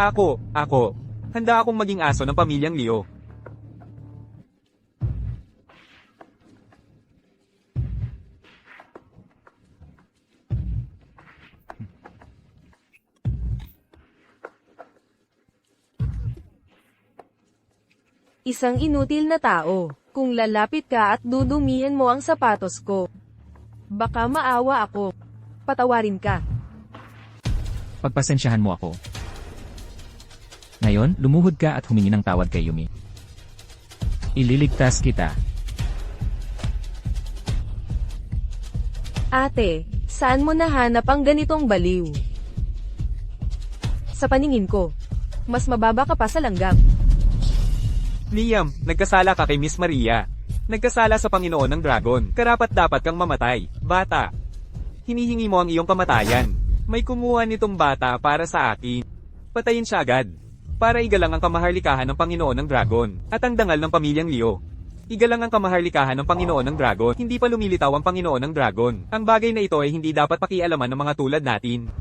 Ako. Handa akong maging aso ng pamilyang Leo. Isang inutil na tao. Kung lalapit ka at dudumihan mo ang sapatos ko, baka maawa ako. Patawarin ka. Pagpasensyahan mo ako. Ngayon, lumuhod ka at humingi ng tawad kay Yumi. Ililigtas kita. Ate, saan mo nahanap ang ganitong baliw? Sa paningin ko, mas mababa ka pa sa langgam. Liam, nagkasala ka kay Miss Maria. Nagkasala sa Panginoon ng Dragon. Karapat-dapat kang mamatay, bata. Hinihingi mo ang iyong kamatayan. May kumuha nitong bata para sa akin. Patayin siya agad. Para igalang ang kamaharlikahan ng Panginoon ng Dragon, at ang dangal ng pamilyang Leo. Igalang ang kamaharlikahan ng Panginoon ng Dragon, hindi pa lumilitaw ang Panginoon ng Dragon. Ang bagay na ito ay hindi dapat pakialaman ng mga tulad natin.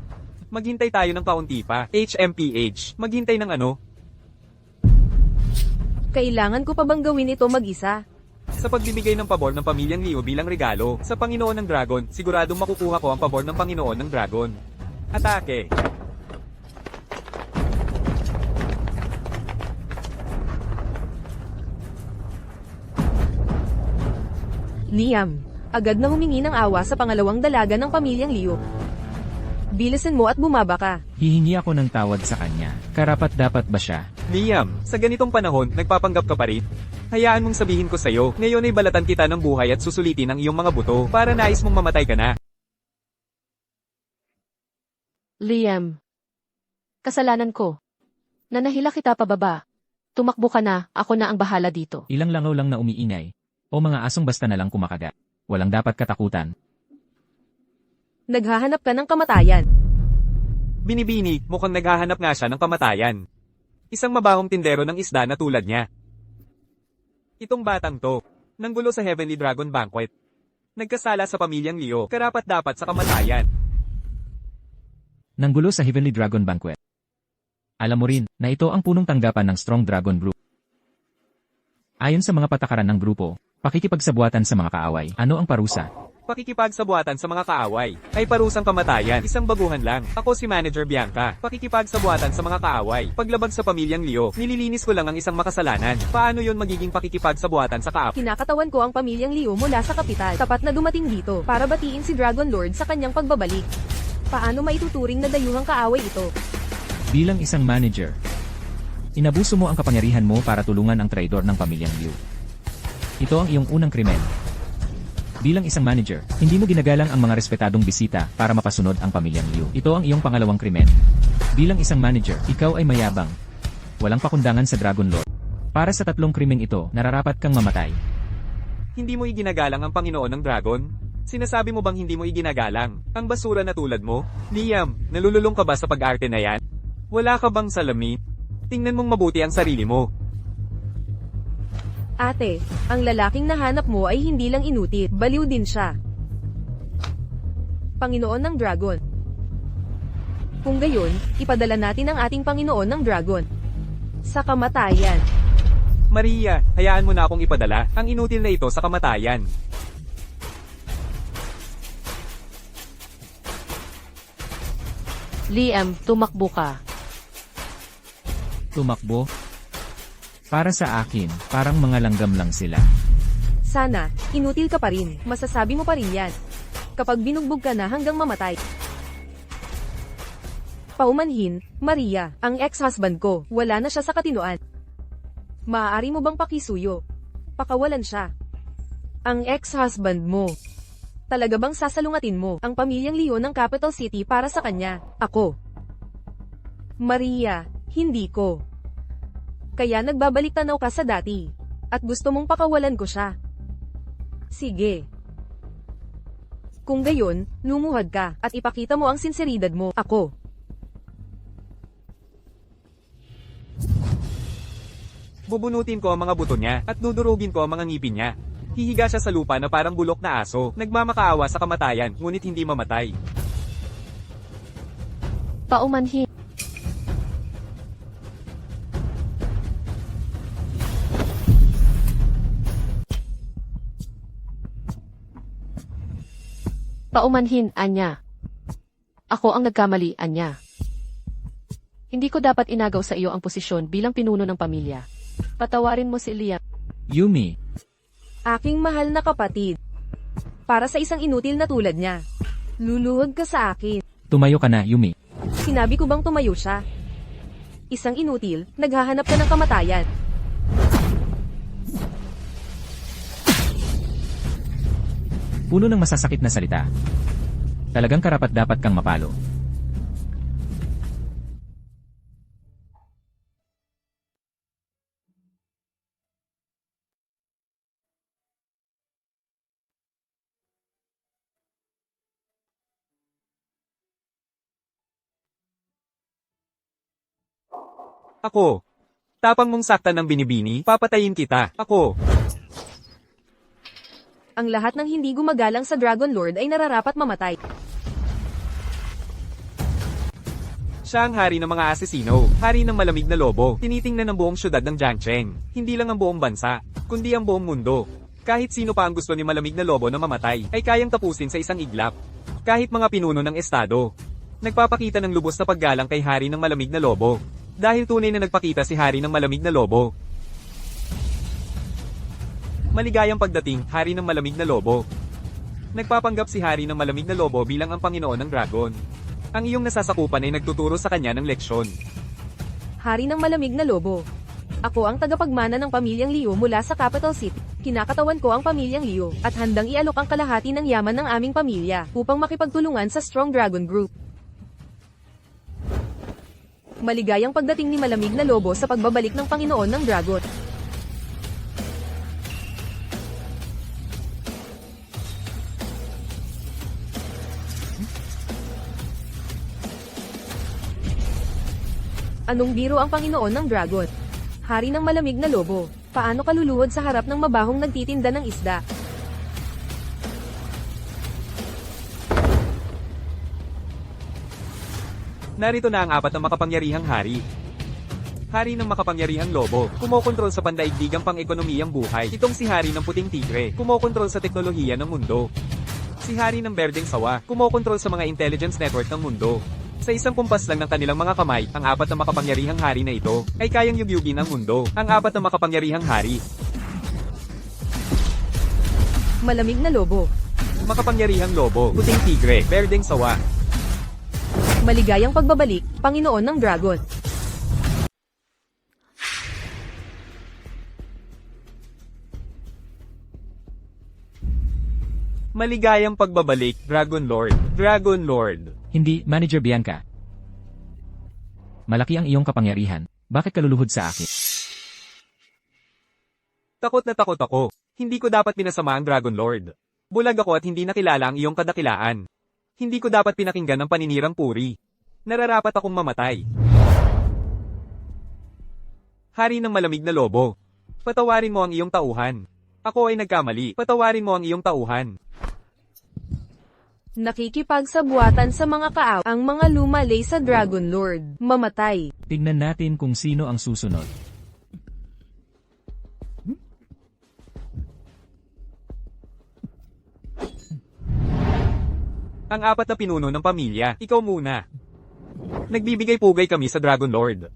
Maghintay tayo ng kaunti pa, HMPH. Maghintay ng ano? Kailangan ko pa bang gawin ito mag-isa? Sa pagbibigay ng pabor ng pamilyang Leo bilang regalo, sa Panginoon ng Dragon, siguradong makukuha ko ang pabor ng Panginoon ng Dragon. Atake! Liam, agad na humingi ng awa sa pangalawang dalaga ng pamilyang Leo. Bilisan mo at bumaba ka. Hihingi ako ng tawad sa kanya. Karapat-dapat ba siya? Liam, sa ganitong panahon, nagpapanggap ka pa rin? Hayaan mong sabihin ko sa'yo, ngayon ay balatan kita ng buhay at susulitin ang iyong mga buto, para nais mong mamatay ka na. Liam. Kasalanan ko. Nanahila kita pababa. Tumakbo ka na, ako na ang bahala dito. Ilang langaw lang na umiingay. O mga asong basta na lang kumakagat. Walang dapat katakutan. Naghahanap ka ng kamatayan. Binibini, mukhang naghahanap nga siya ng kamatayan. Isang mabahong tindero ng isda na tulad niya. Itong batang to, nanggulo sa Heavenly Dragon Banquet. Nagkasala sa pamilyang Leo, karapat-dapat sa kamatayan. Nanggulo sa Heavenly Dragon Banquet. Alam mo rin, na ito ang punong tanggapan ng Strong Dragon Group. Ayon sa mga patakaran ng grupo, pakikipagsabuatan sa mga kaaway. Ano ang parusa? Pakikipagsabuatan sa mga kaaway ay parusang kamatayan, isang baguhan lang. Ako si Manager Bianca. Pakikipagsabuatan sa mga kaaway. Paglabag sa pamilyang Leo, nililinis ko lang ang isang makasalanan. Paano yon magiging pakikipagsabuatan sa kaaway? Kinakatawan ko ang pamilyang Leo mula sa kapital. Tapat na dumating dito para batiin si Dragon Lord sa kanyang pagbabalik. Paano maituturing na dayuhang kaaway ito? Bilang isang manager, inabuso mo ang kapangyarihan mo para tulungan ang traidor ng pamilyang Liu. Ito ang iyong unang krimen. Bilang isang manager, hindi mo ginagalang ang mga respetadong bisita para mapasunod ang pamilyang Liu. Ito ang iyong pangalawang krimen. Bilang isang manager, ikaw ay mayabang. Walang pakundangan sa Dragon Lord. Para sa tatlong krimeng ito, nararapat kang mamatay. Hindi mo iginagalang ang Panginoon ng Dragon? Sinasabi mo bang hindi mo iginagalang ang basura na tulad mo? Liam, nalululong ka ba sa pag-arte na yan? Wala ka bang salamin? Tingnan mong mabuti ang sarili mo. Ate, ang lalaking nahanap mo ay hindi lang inutil, baliw din siya. Panginoon ng Dragon. Kung gayon, ipadala natin ang ating Panginoon ng Dragon sa kamatayan. Maria, hayaan mo na akong ipadala ang inutil na ito sa kamatayan. Liam, tumakbo ka. Tumakbo? Para sa akin, parang mga langgam lang sila. Sana, inutil ka pa rin, masasabi mo pa rin yan. Kapag binugbog ka na hanggang mamatay. Paumanhin, Maria, ang ex-husband ko, wala na siya sa katinoan. Maaari mo bang pakisuyo? Pakawalan siya. Ang ex-husband mo. Talaga bang sasalungatin mo ang pamilyang Leo ng Capital City para sa kanya? Ako. Maria, hindi ko. Kaya nagbabalik tanaw ka sa dati. At gusto mong pakawalan ko siya. Sige. Kung gayon, lumuhad ka, at ipakita mo ang sinseridad mo. Ako. Bubunutin ko ang mga buto niya, at dudurugin ko ang mga ngipin niya. Hihiga siya sa lupa na parang bulok na aso, nagmamakaawa sa kamatayan, ngunit hindi mamatay. Paumanhin. Paumanhin, Anya. Ako ang nagkamali, Anya. Hindi ko dapat inagaw sa iyo ang posisyon bilang pinuno ng pamilya. Patawarin mo si Liam. Yumi, Aking mahal na kapatid. Para sa isang inutil na tulad niya. Luluhod ka sa akin. tumayo ka na, Yumi. Sinabi ko bang tumayo siya? Isang inutil, naghahanap ka ng kamatayan. Puno ng masasakit na salita. Talagang karapat-dapat kang mapalo. Ako. Tapang mong saktan ng binibini, papatayin kita. Ako. Ang lahat ng hindi gumagalang sa Dragon Lord ay nararapat mamatay. Siya ang hari ng mga asesino, hari ng malamig na lobo, tinitingnan ng buong syudad ng Jiangcheng. Hindi lang ang buong bansa, kundi ang buong mundo. Kahit sino pa ang gusto ni malamig na lobo na mamatay, ay kayang tapusin sa isang iglap. Kahit mga pinuno ng estado. Nagpapakita ng lubos na paggalang kay hari ng malamig na lobo. Dahil tunay na nagpakita si hari ng malamig na lobo. Maligayang pagdating, hari ng malamig na lobo. Nagpapanggap si hari ng malamig na lobo bilang ang Panginoon ng Dragon. Ang iyong nasasakupan ay nagtuturo sa kanya ng leksyon. Hari ng malamig na lobo. Ako ang tagapagmana ng pamilyang Liu mula sa Capital City. Kinakatawan ko ang pamilyang Liu, at handang ialok ang kalahati ng yaman ng aming pamilya, upang makipagtulungan sa Strong Dragon Group. Maligayang pagdating ni malamig na lobo sa pagbabalik ng Panginoon ng Dragon. Anong biro ang Panginoon ng Dragon? Hari ng malamig na lobo. Paano ka luluhod sa harap ng mabahong nagtitinda ng isda? Narito na ang apat na makapangyarihang hari. Hari ng makapangyarihang lobo, kumokontrol sa pandaigdigang pang-ekonomiyang buhay. Itong si hari ng puting tigre, kumokontrol sa teknolohiya ng mundo. Si hari ng berdeng sawa, kumokontrol sa mga intelligence network ng mundo. Sa isang kumpas lang ng kanilang mga kamay, ang apat na makapangyarihang hari na ito, ay kayang yugyugin ang mundo. Ang apat na makapangyarihang hari. Malamig na lobo. Makapangyarihang lobo, puting tigre, berdeng sawa. Maligayang pagbabalik, Panginoon ng Dragon. Maligayang pagbabalik, Dragon Lord. Dragon Lord. Hindi, Manager Bianca. Malaki ang iyong kapangyarihan. Bakit ka luluhod sa akin? Takot na takot ako. Hindi ko dapat pinasama ang Dragon Lord. Bulag ako at hindi nakilala ang iyong kadakilaan. Hindi ko dapat pinakinggan ang paninirang puri. Nararapat akong mamatay. Hari ng malamig na lobo. Patawarin mo ang iyong tauhan. Ako ay nagkamali. Patawarin mo ang iyong tauhan. Nakikipagsabuatan sa mga kaaw ang mga lumalay sa Dragon Lord. Mamatay. Tignan natin kung sino ang susunod. Ang apat na pinuno ng pamilya, ikaw muna. Nagbibigay pugay kami sa Dragon Lord.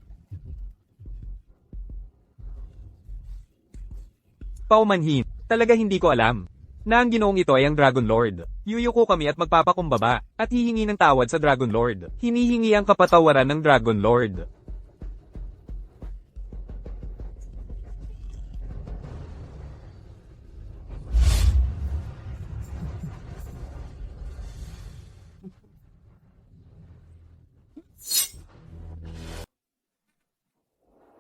Paumanhin, talaga hindi ko alam na ang ginoong ito ay ang Dragon Lord. Yuyuko kami at magpapakumbaba, at hihingi ng tawad sa Dragon Lord. Hinihingi ang kapatawaran ng Dragon Lord.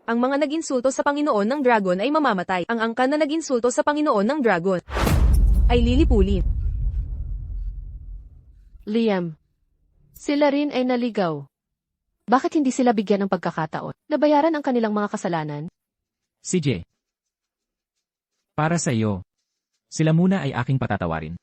Ang mga nag-insulto sa Panginoon ng Dragon ay mamamatay. Ang angkan na nag-insulto sa Panginoon ng Dragon ay lilipulin. Liam. Sila rin ay naligaw. Bakit hindi sila bigyan ng pagkakataon? Nabayaran ang kanilang mga kasalanan? CJ. Para sa iyo. Sila muna ay aking patatawarin.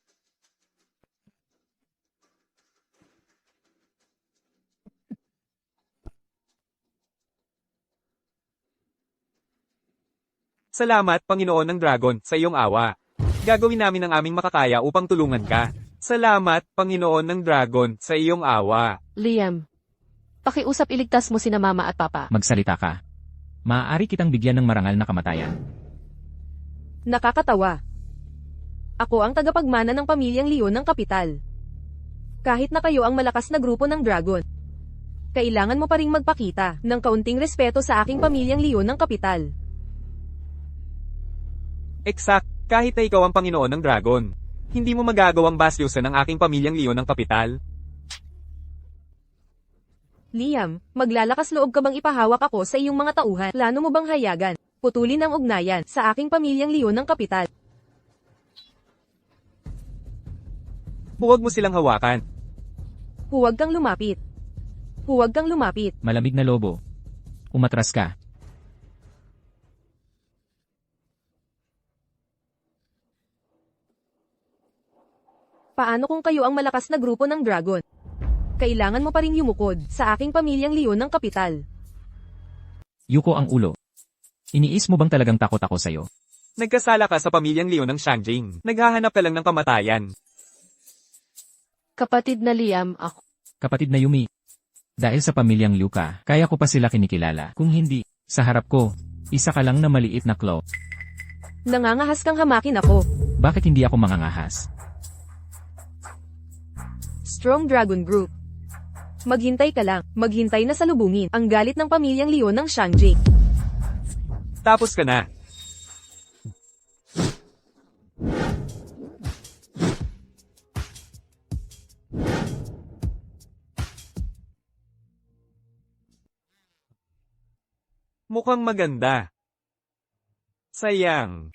Salamat, Panginoon ng Dragon, sa iyong awa. Gagawin namin ang aming makakaya upang tulungan ka. Salamat, Panginoon ng Dragon, sa iyong awa. Liam. Pakiusap iligtas mo sina mama at papa. Magsalita ka. Maaari kitang bigyan ng marangal na kamatayan. Nakakatawa. Ako ang tagapagmana ng pamilyang Leon ng kapital. Kahit na kayo ang malakas na grupo ng Dragon, kailangan mo pa ring magpakita ng kaunting respeto sa aking pamilyang Leon ng kapital. Exact, kahit na ikaw ang Panginoon ng Dragon. Hindi mo magagawang bastyusan ang aking pamilyang Leon ng kapital. Liam, maglalakas loob ka bang ipahawak ako sa iyong mga tauhan? Plano mo bang hayagan, putulin ang ugnayan sa aking pamilyang Leon ng kapital? Huwag mo silang hawakan. Huwag kang lumapit. Huwag kang lumapit. Malamig na lobo. Umatras ka. Paano kung kayo ang malakas na grupo ng Dragon? Kailangan mo pa ring yumukod sa aking pamilyang Leon ng kapital. Yuko ang ulo. Iniis mo bang talagang takot ako sa'yo? Nagkasala ka sa pamilyang Leon ng Shangjing. Naghahanap ka lang ng kamatayan. Kapatid na Liam, ako. Kapatid na Yumi. Dahil sa pamilyang Liu ka, kaya ko pa sila kinikilala. Kung hindi, sa harap ko, isa ka lang na maliit na claw. Nangangahas kang hamakin ako. Bakit hindi ako mangangahas? Strong Dragon Group. Maghintay ka lang, maghintay na salubungin ang galit ng pamilyang Leon ng Shangjing. Tapos ka na. Mukhang maganda. Sayang.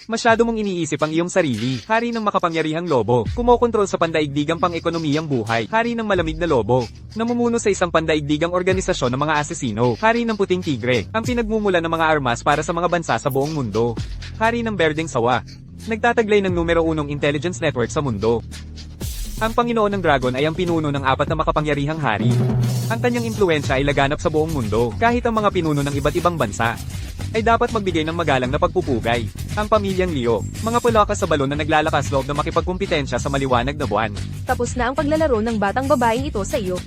Masyado mong iniisip ang iyong sarili. Hari ng makapangyarihang lobo. Kumokontrol sa pandaigdigang pang-ekonomiyang buhay. Hari ng malamig na lobo. Namumuno sa isang pandaigdigang organisasyon ng mga asesino. Hari ng puting tigre. Ang pinagmumula ng mga armas para sa mga bansa sa buong mundo. Hari ng berdeng sawa. Nagtataglay ng numero 1 intelligence network sa mundo. Ang Panginoon ng Dragon ay ang pinuno ng 4 na makapangyarihang hari. Ang kanyang impluensya ay laganap sa buong mundo. Kahit ang mga pinuno ng iba't ibang bansa ay dapat magbigay ng magalang na pagpupugay. Ang pamilyang Leo, mga pulakas sa balon na naglalakas loob na makipagkumpitensya sa maliwanag na buwan. Tapos na ang paglalaro ng batang babaeng ito sa iyo.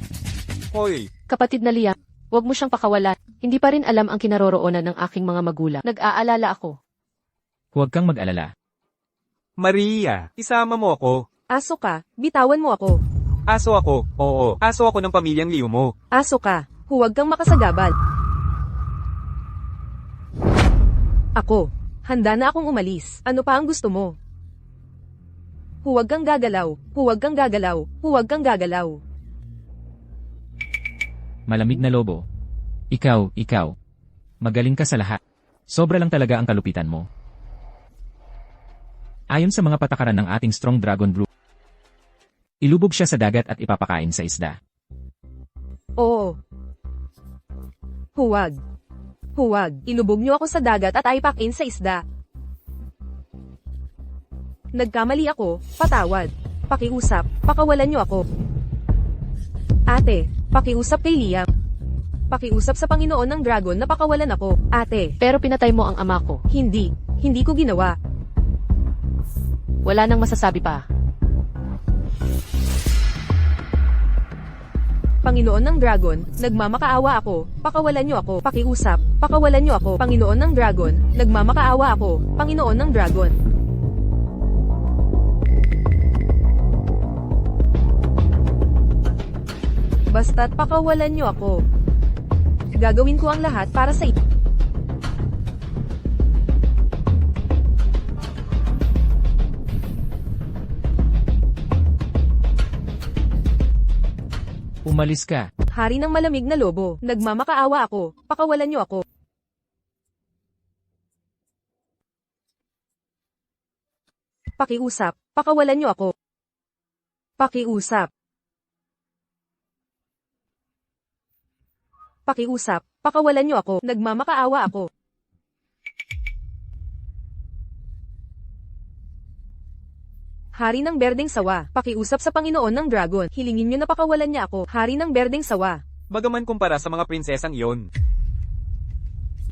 Hoy, Kapatid na Liam, huwag mo siyang pakawalan. Hindi pa rin alam ang kinaroroonan ng aking mga magulang. Nag-aalala ako. Huwag kang mag-alala. Maria, isama mo ako. Aso ka, bitawan mo ako. Aso ako, oo, aso ako ng pamilyang Leo mo. Aso ka, huwag kang makasagabal. Ako, handa na akong umalis. Ano pa ang gusto mo? Huwag kang gagalaw, huwag kang gagalaw, huwag kang gagalaw. Malamig na lobo. Ikaw. Magaling ka sa lahat. Sobra lang talaga ang kalupitan mo. Ayon sa mga patakaran ng ating Strong Dragon Group, ilubog siya sa dagat at ipapakain sa isda. Oo. Huwag. Huwag. Ilubog niyo ako sa dagat at aipakin sa isda. Nagkamali ako, patawad. Pakiusap, pakawalan niyo ako. Ate, pakiusap kay Liam. Pakiusap sa Panginoon ng Dragon na pakawalan ako. Ate, Pero pinatay mo ang ama ko. hindi ko ginawa. Wala nang masasabi pa. Panginoon ng Dragon, nagmamakaawa ako, pakawalan niyo ako. Pakiusap, pakawalan niyo ako. Panginoon ng Dragon, nagmamakaawa ako, Panginoon ng Dragon. Basta't pakawalan niyo ako. Gagawin ko ang lahat para sa iyo. Umalis ka. Hari ng malamig na lobo, nagmamakaawa ako, pakawalan niyo ako. Pakiusap, pakawalan niyo ako. Pakiusap. Pakiusap, pakawalan niyo ako, nagmamakaawa ako. Hari ng Berdeng Sawa, pakiusap sa Panginoon ng Dragon, hilingin niyo na pakawalan niya ako, Hari ng Berdeng Sawa. Bagaman kumpara sa mga prinsesang iyon,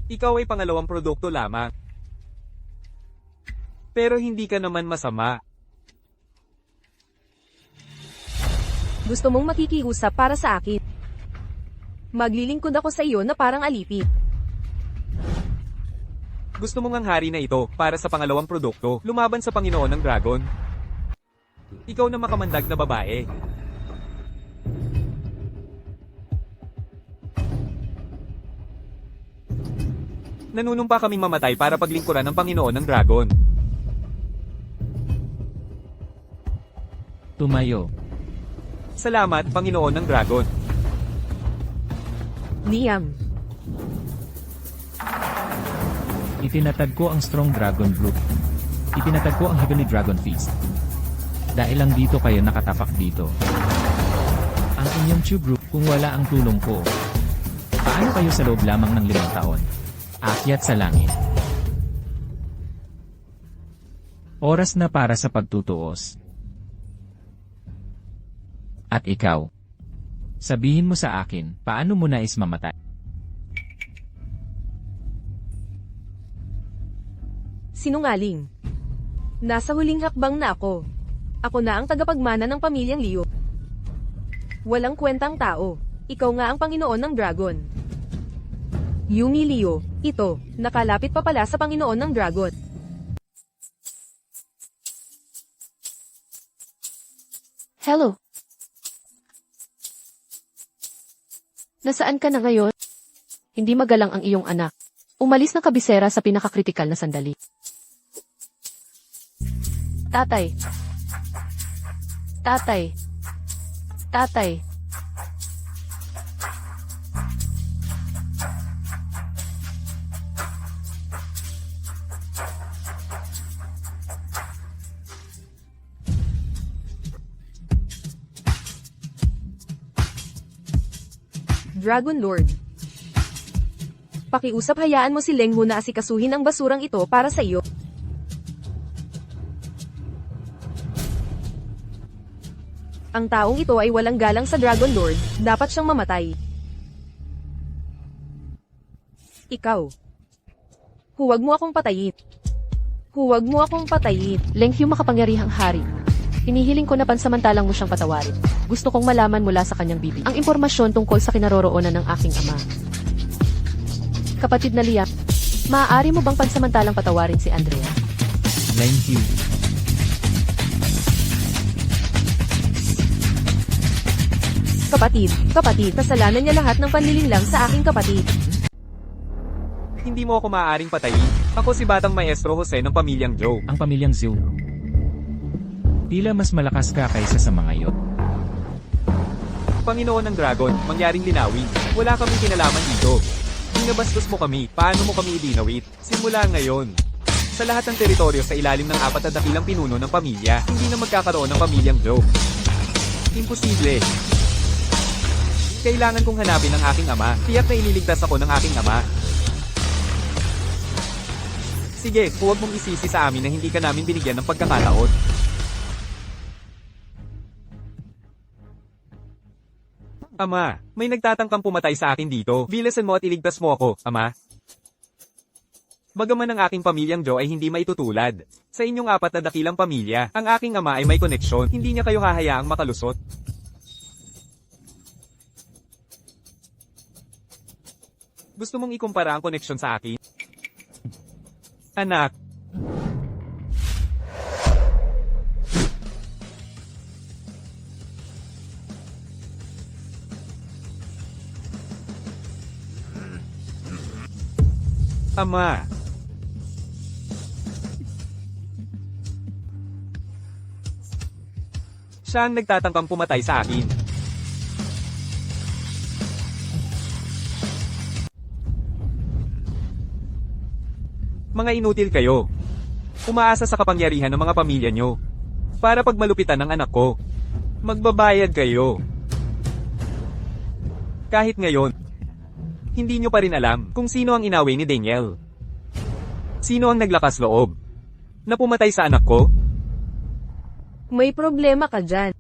ikaw ay pangalawang produkto lamang. Pero hindi ka naman masama. Gusto mong makikiusap para sa akin. Maglilingkod ako sa iyo na parang alipin. Gusto mong ang hari na ito para sa pangalawang produkto, lumaban sa Panginoon ng Dragon. Ikaw na makamandag na babae. Nanunumpa kaming mamatay para paglingkuran ng Panginoon ng Dragon. Tumayo. Salamat, Panginoon ng Dragon. Liam. Itinatag ko ang Strong Dragon Group. Itinatag ko ang Heavenly Dragon Feast. Dahil lang dito kayo nakatapak dito. Ang inyong Chew Group kung wala ang tulong ko. Paano kayo sa loob lamang ng 5 taon? Akyat sa langit. Oras na para sa pagtutuos. At ikaw, sabihin mo sa akin, paano mo nais mamatay? Sinungaling. Nasa huling hakbang na ako. Ako na ang tagapagmana ng pamilyang Liu. Walang kwentang tao. Ikaw nga ang Panginoon ng Dragon. Yumi Liu, ito, nakalapit pa pala sa Panginoon ng Dragon. Hello. Nasaan ka na ngayon? Hindi magalang ang iyong anak. Umalis ng kabisera sa pinakakritikal na sandali. Tatay. Tatay. Tatay. Dragon Lord. Pakiusap, hayaan mo si Leng Hu na asikasuhin ang basurang ito para sa iyo. Ang taong ito ay walang galang sa Dragon Lord, dapat siyang mamatay. Ikaw. Huwag mo akong patayin. Huwag mo akong patayin. Leng Hu, makapangyarihang hari. Hinihiling ko na pansamantalang mo siyang patawarin. Gusto kong malaman mula sa kanyang bibig ang impormasyon tungkol sa kinaroroonan ng aking ama. Kapatid na Liam, maaari mo bang pansamantalang patawarin si Andrea? Thank you. Kapatid, kasalanan niya lahat ng panlilinlang sa aking kapatid. Hindi mo ako maaaring patayin. Ako si Batang Maestro Jose ng pamilyang Zhou. Ang pamilyang Zhou. Tila mas malakas ka kaysa sa mga iyon. Panginoon ng Dragon, mangyaring linawin. Wala kaming kinalaman dito. Binabastos mo kami, paano mo kami idinawit? Simula ngayon. Sa lahat ng teritoryo sa ilalim ng 4 na dakilang pinuno ng pamilya, hindi na magkakaroon ng pamilyang Zhou. Imposible. Kailangan kong hanapin ang aking ama, tiyak na ililigtas ako ng aking ama. Sige, huwag mong isisi sa amin na hindi ka namin binigyan ng pagkakataon. Ama, may nagtatangkang pumatay sa akin dito. Bilisan mo at iligtas mo ako, Ama. Bagaman ang aking pamilyang Zhou ay hindi maitutulad. Sa inyong 4 na dakilang pamilya, ang aking ama ay may koneksyon. Hindi niya kayo hahayaang makalusot. Gusto mong ikumpara ang koneksyon sa akin? Anak. Ama. Siya ang nagtatangkang pumatay sa akin. Mga inutil kayo. Umaasa sa kapangyarihan ng mga pamilya nyo. Para pagmalupitan ng anak ko. Magbabayad kayo. Kahit ngayon, hindi nyo pa rin alam kung sino ang inaway ni Daniel. Sino ang naglakas loob na pumatay sa anak ko? May problema ka dyan.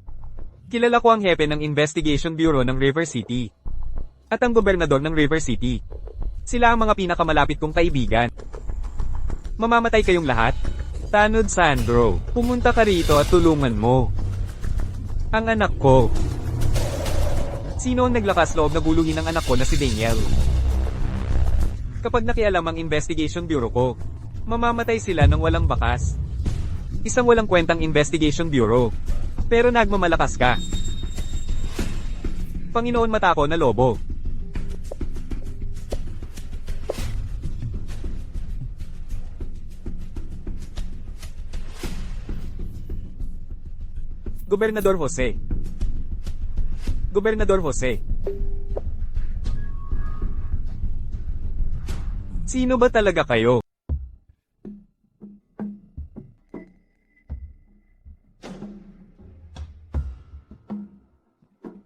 Kilala ko ang hepe ng Investigation Bureau ng River City. At ang gobernador ng River City. Sila ang mga pinakamalapit kong kaibigan. Mamamatay kayong lahat? Tanod Sandro, pumunta ka rito at tulungan mo ang anak ko. Sino ang naglakas loob na guluhin ang anak ko na si Daniel? Kapag nakialam ang Investigation Bureau ko, mamamatay sila ng walang bakas. Isang walang kwentang Investigation Bureau. Pero nagmamalakas ka. Panginoon Matako na Lobo. Gobernador Jose. Gobernador Jose. Sino ba talaga kayo?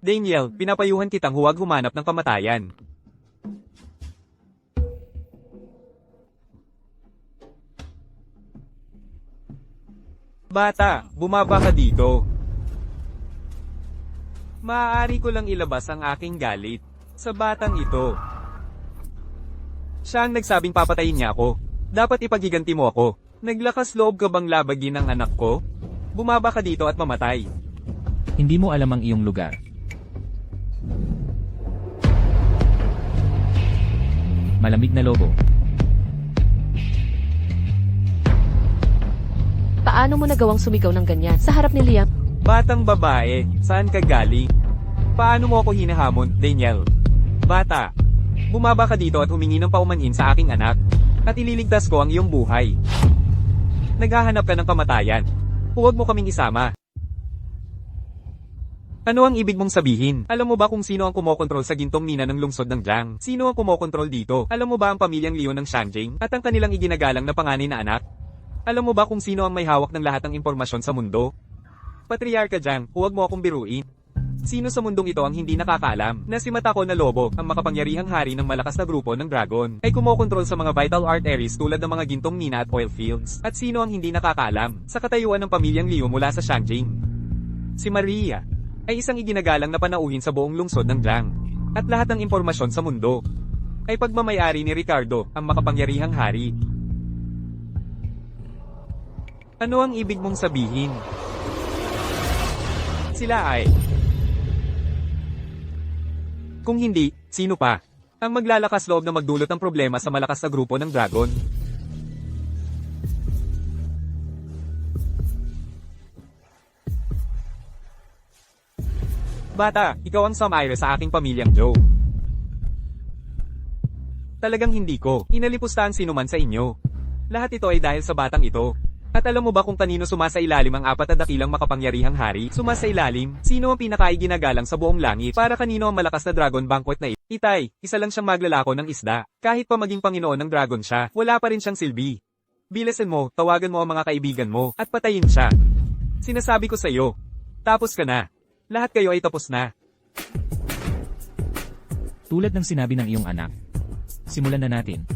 Daniel, pinapayuhan kitang huwag humanap ng kamatayan. Bata, bumaba ka dito. Maaari ko lang ilabas ang aking galit sa batang ito. Siya ang nagsabing papatayin niya ako. Dapat ipagiganti mo ako. Naglakas loob ka bang labagin ang anak ko? Bumaba ka dito at mamatay. Hindi mo alam ang iyong lugar. Malamig na lobo. Paano mo nagawang sumigaw ng ganyan sa harap ni Liam? Batang babae, saan ka galing? Paano mo ako hinahamon, Daniel? Bata, bumaba ka dito at humingi ng paumanhin sa aking anak, at ililigtas ko ang iyong buhay. Naghahanap ka ng kamatayan. Huwag mo kaming isama. Ano ang ibig mong sabihin? Alam mo ba kung sino ang kumokontrol sa gintong mina ng lungsod ng Jiang? Sino ang kumokontrol dito? Alam mo ba ang pamilyang Liu ng Shangjing at ang kanilang iginagalang na panganay na anak? Alam mo ba kung sino ang may hawak ng lahat ng impormasyon sa mundo? Patriarka Jiang, huwag mo akong biruin. Sino sa mundong ito ang hindi nakakaalam na si Matako na Lobo, ang makapangyarihang hari ng malakas na grupo ng Dragon, ay kumokontrol sa mga vital arteries tulad ng mga gintong mina at oil fields? At sino ang hindi nakakaalam sa katayuan ng pamilyang Liu mula sa Shangjing? Si Maria ay isang iginagalang na panauhin sa buong lungsod ng Jiang. At lahat ng impormasyon sa mundo ay pagmamayari ni Ricardo, ang makapangyarihang hari. Ano ang ibig mong sabihin? Sila ay... Kung hindi, sino pa? Ang maglalakas loob na magdulot ng problema sa malakas na grupo ng Dragon. Bata, ikaw ang sumire sa aking pamilyang Joe. Talagang hindi ko inalipusta ang sinuman sa inyo. Lahat ito ay dahil sa batang ito. At alam mo ba kung kanino sumasailalim ang apat na dakilang makapangyarihang hari? Sumasailalim? Sino ang pinakaiginagalang sa buong langit? Para kanino ang malakas na dragon banquet na ito? Itay, isa lang siyang maglalako ng isda. Kahit pa maging panginoon ng dragon siya, wala pa rin siyang silbi. Bilisan mo, tawagan mo ang mga kaibigan mo, at patayin siya. Sinasabi ko sa iyo, tapos ka na. Lahat kayo ay tapos na. Tulad ng sinabi ng iyong anak. Simulan na natin.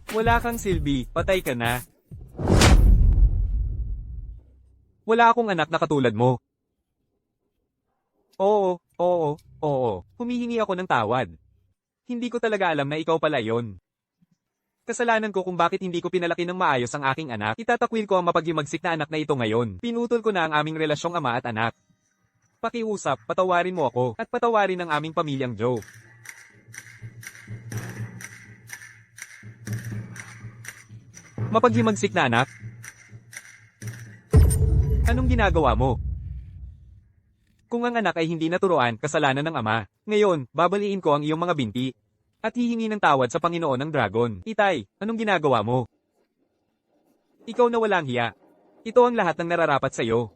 Wala kang silbi, patay ka na. Wala akong anak na katulad mo. Oo. Humihingi ako ng tawad. Hindi ko talaga alam na ikaw pala yon. Kasalanan ko kung bakit hindi ko pinalaki ng maayos ang aking anak. Itatakwil ko ang mapaghimagsik na anak na ito ngayon. Pinutol ko na ang aming relasyong ama at anak. Pakiusap, patawarin mo ako, at patawarin ang aming pamilyang Joe. Mapaghimagsik na anak? Anong ginagawa mo? Kung ang anak ay hindi naturuan, kasalanan ng ama, ngayon, babaliin ko ang iyong mga binti. At hihingi ng tawad sa Panginoon ng Dragon. Itay, anong ginagawa mo? Ikaw na walang hiya. Ito ang lahat ng nararapat sa iyo.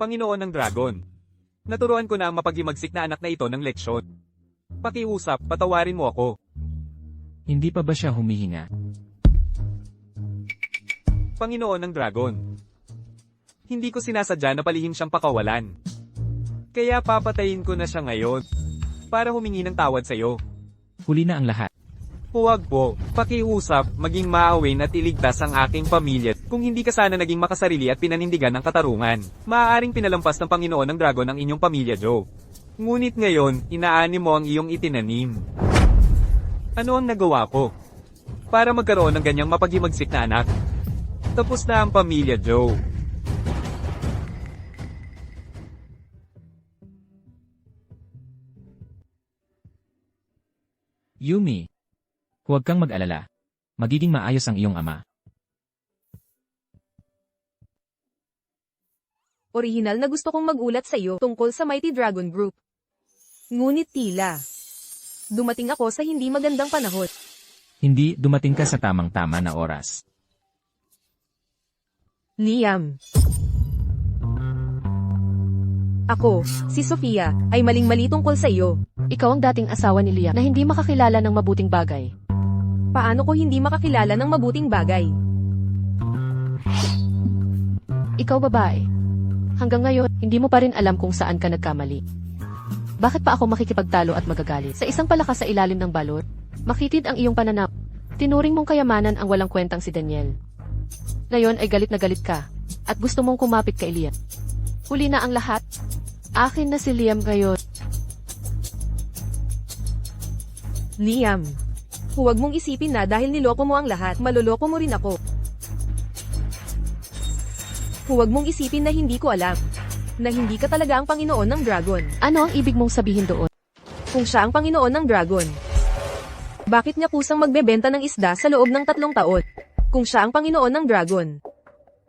Panginoon ng Dragon. Naturuan ko na ang mapaghimagsik na anak na ito ng leksyon. Pakiusap, patawarin mo ako. Hindi pa ba siya humihinga? Panginoon ng Dragon. Hindi ko sinasadya na palihim siyang pakawalan. Kaya papatayin ko na siya ngayon. Para humingi ng tawad sa iyo. Huli na ang lahat. Huwag po, pakiusap, maging maawin at iligtas ang aking pamilya. Kung hindi ka sana naging makasarili at pinanindigan ng katarungan, maaaring pinalampas ng Panginoon ng Dragon ang inyong pamilya, Joe. Ngunit ngayon, inaani mo ang iyong itinanim. Ano ang nagawa ko? Para magkaroon ng ganyang mapaghimagsik na anak. Tapos na ang pamilya, Joe. Yumi. Huwag kang mag-alala. Magiging maayos ang iyong ama. Orihinal na gusto kong magulat sa iyo tungkol sa Mighty Dragon Group. Ngunit tila. Dumating ako sa hindi magandang panahon. Hindi dumating ka sa tamang-tama na oras. Liam. Ako, si Sofia, ay maling-mali tungkol sa iyo. Ikaw ang dating asawa ni Liam na hindi makakilala ng mabuting bagay. Paano ko hindi makakilala ng mabuting bagay? Ikaw babae. Hanggang ngayon, hindi mo pa rin alam kung saan ka nagkamali. Bakit pa ako makikipagtalo at magagalit? Sa isang palakas sa ilalim ng balot, makitid ang iyong pananaw. Tinuring mong kayamanan ang walang kwentang si Daniel. Ngayon ay galit na galit ka, at gusto mong kumapit kay Liam. Huli na ang lahat. Akin na si Liam ngayon. Liam. Huwag mong isipin na dahil niloko mo ang lahat, maloloko mo rin ako. Huwag mong isipin na hindi ko alam. Na hindi ka talaga ang Panginoon ng Dragon. Ano ang ibig mong sabihin doon? Kung siya ang Panginoon ng Dragon. Bakit niya kusang magbebenta ng isda sa loob ng 3 taon? Kung siya ang Panginoon ng Dragon.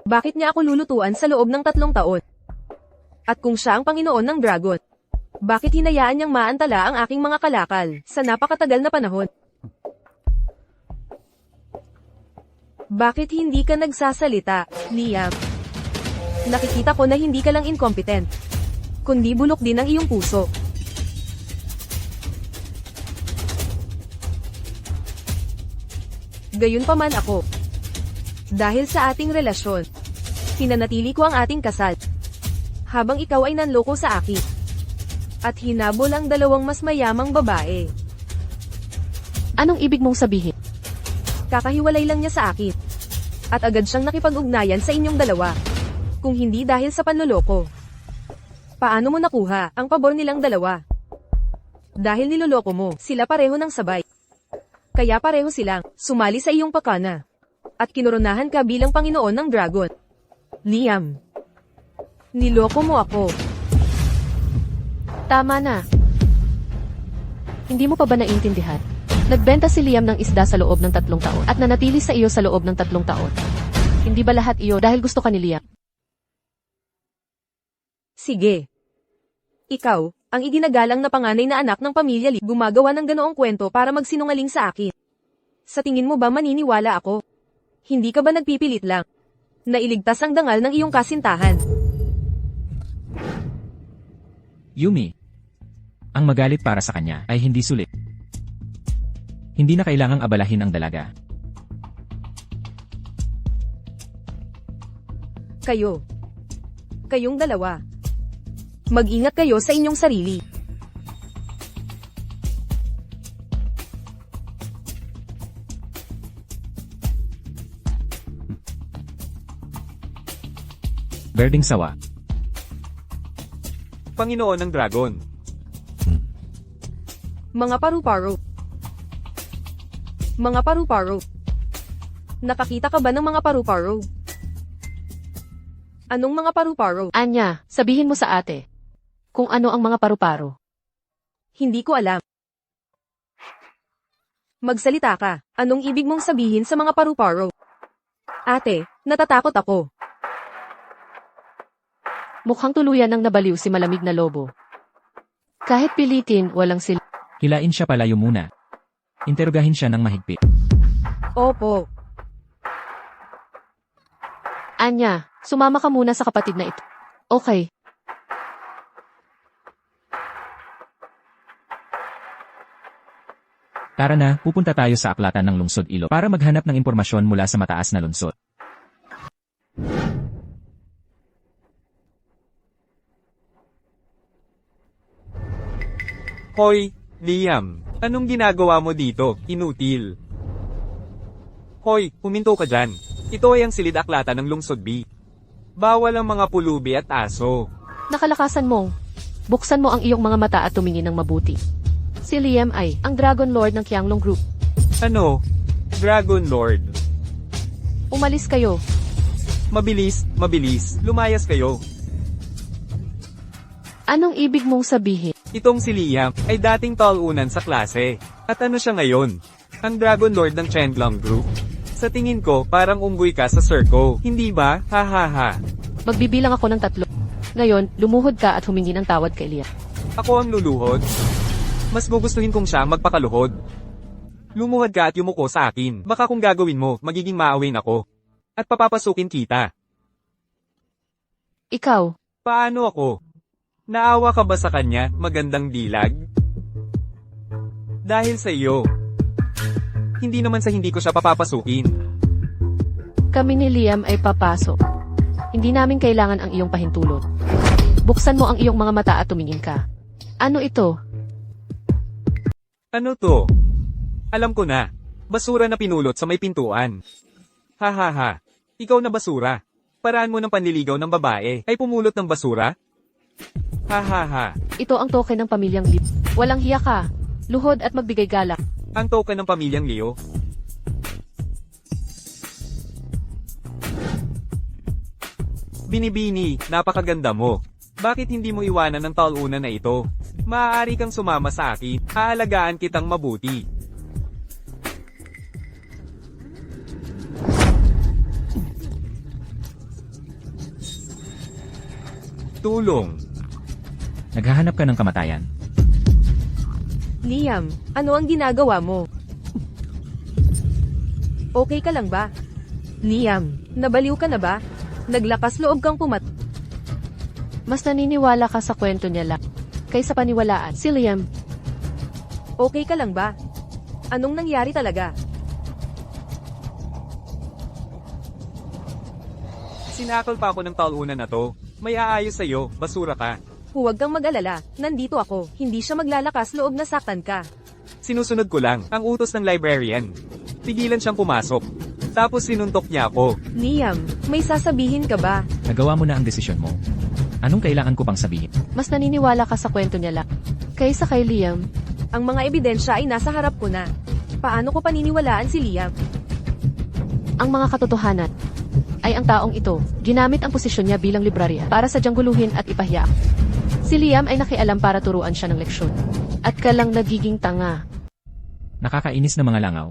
Bakit niya ako lulutuan sa loob ng 3 taon? At kung siya ang Panginoon ng Dragon. Bakit hinayaan niyang maantala ang aking mga kalakal sa napakatagal na panahon? Bakit hindi ka nagsasalita, Liam? Nakikita ko na hindi ka lang incompetent, kundi bulok din ang iyong puso. Gayunpaman ako. Dahil sa ating relasyon, pinanatili ko ang ating kasal. Habang ikaw ay nanloko sa akin. At hinabol ang 2 mas mayamang babae. Anong ibig mong sabihin? Kakahiwalay lang niya sa akin. At agad siyang nakipag-ugnayan sa inyong 2. Kung hindi dahil sa panloloko. Paano mo nakuha ang pabor nilang 2? Dahil niloloko mo, sila pareho ng sabay. Kaya pareho silang sumali sa iyong pakana. At kinoronahan ka bilang Panginoon ng Dragon. Liam. Niloko mo ako. Tama na. Hindi mo pa ba naiintindihan? Nagbenta si Liam ng isda sa loob ng 3 taon at nanatili sa iyo sa loob ng 3 taon. Hindi ba lahat iyo dahil gusto ka ni Liam? Sige. Ikaw, ang iginagalang na panganay na anak ng pamilya Lee, gumagawa ng ganoong kwento para magsinungaling sa akin. Sa tingin mo ba maniniwala ako? Hindi ka ba nagpipilit lang? Nailigtas ang dangal ng iyong kasintahan. Yumi. Ang magalit para sa kanya ay hindi sulit. Hindi na kailangang abalahin ang dalaga. Kayong 2. Mag-ingat kayo sa inyong sarili. Berding sawa. Panginoon ng Dragon. Mga paru-paro. Mga paru-paro. Nakakita ka ba ng mga paru-paro? Anong mga paru-paro? Anya, sabihin mo sa ate. Kung ano ang mga paru-paro. Hindi ko alam. Magsalita ka. Anong ibig mong sabihin sa mga paru-paro? Ate, natatakot ako. Mukhang tuluyan ng nabaliw si malamig na lobo. Kahit pilitin, walang sila. Hilain siya palayo muna. Interogahin siya ng mahigpit. Opo. Anya, sumama ka muna sa kapatid na ito. Okay, Tara na, pupunta tayo sa aklatan ng lungsod ilog para maghanap ng impormasyon mula sa mataas na lungsod. Hoy, Liam, anong ginagawa mo dito? Inutil. Hoy, huminto ka dyan. Ito ay ang silid aklatan ng lungsod B. Bawal ang mga pulubi at aso. Nakalakasan mo. Buksan mo ang iyong mga mata at tumingin ng mabuti. Si Liam ay ang Dragon Lord ng Qianglong Group. Ano? Dragon Lord. Umalis kayo. Mabilis, mabilis. Lumayas kayo. Anong ibig mong sabihin? Itong si Liam ay dating talunan sa klase. At ano siya ngayon? Ang Dragon Lord ng Qianglong Group. Sa tingin ko, parang unggoy ka sa circo. Hindi ba? Ha ha ha. Magbibilang ako ng 3. Ngayon, lumuhod ka at humingi ng tawad kay Liam. Ako ang luluhod. Mas gugustuhin kong siya magpakaluhod. Lumuhod ka at yumuko sa akin. Baka kung gagawin mo, magiging maawin ako. At papapasukin kita. Ikaw, Paano ako? Naawa ka ba sa kanya, magandang dilag? Dahil sa iyo. Hindi naman sa hindi ko siya papapasukin. kami ni Liam ay papasok. Hindi namin kailangan ang iyong pahintulot. Buksan mo ang iyong mga mata at tumingin ka. Ano ito? Ano to? Alam ko na. Basura na pinulot sa may pintuan. Ha ha ha. Ikaw na basura. Paraan mo ng panliligaw ng babae ay pumulot ng basura? Ha ha ha. Ito ang token ng pamilyang Liam. Walang hiya ka. Luhod at magbigay galak. Ang token ng pamilyang Leo. Binibini, napakaganda mo. Bakit hindi mo iwanan ng talunan na ito? Maaari kang sumama sa akin. Aalagaan kitang mabuti. Tulong. Naghahanap ka ng kamatayan. Liam, ano ang ginagawa mo? Okay ka lang ba? Liam, nabaliw ka na ba? Naglakas loob kang Mas naniniwala ka sa kwento niya lang. Kaysa paniwalaan. Si Liam, Okay ka lang ba? Anong nangyari talaga? Sinakal pa ako ng talunan na to. May aayos sa'yo, basura ka. Huwag kang mag-alala, nandito ako. Hindi siya maglalakas loob na saktan ka. Sinusunod ko lang ang utos ng librarian. Tigilan siyang pumasok. Tapos sinuntok niya ako. Liam, may sasabihin ka ba? Nagawa mo na ang desisyon mo. Anong kailangan ko pang sabihin? mas naniniwala ka sa kwento niya lang. Kaysa kay Liam, Ang mga ebidensya ay nasa harap ko na. Paano ko paniniwalaan si Liam? ang mga katotohanan ay ang taong ito. Ginamit ang posisyon niya bilang librarya para sa guluhin at ipahiya. Si Liam ay nakialam para turuan siya ng leksyon. At ka lang nagiging tanga. Nakakainis na mga langaw.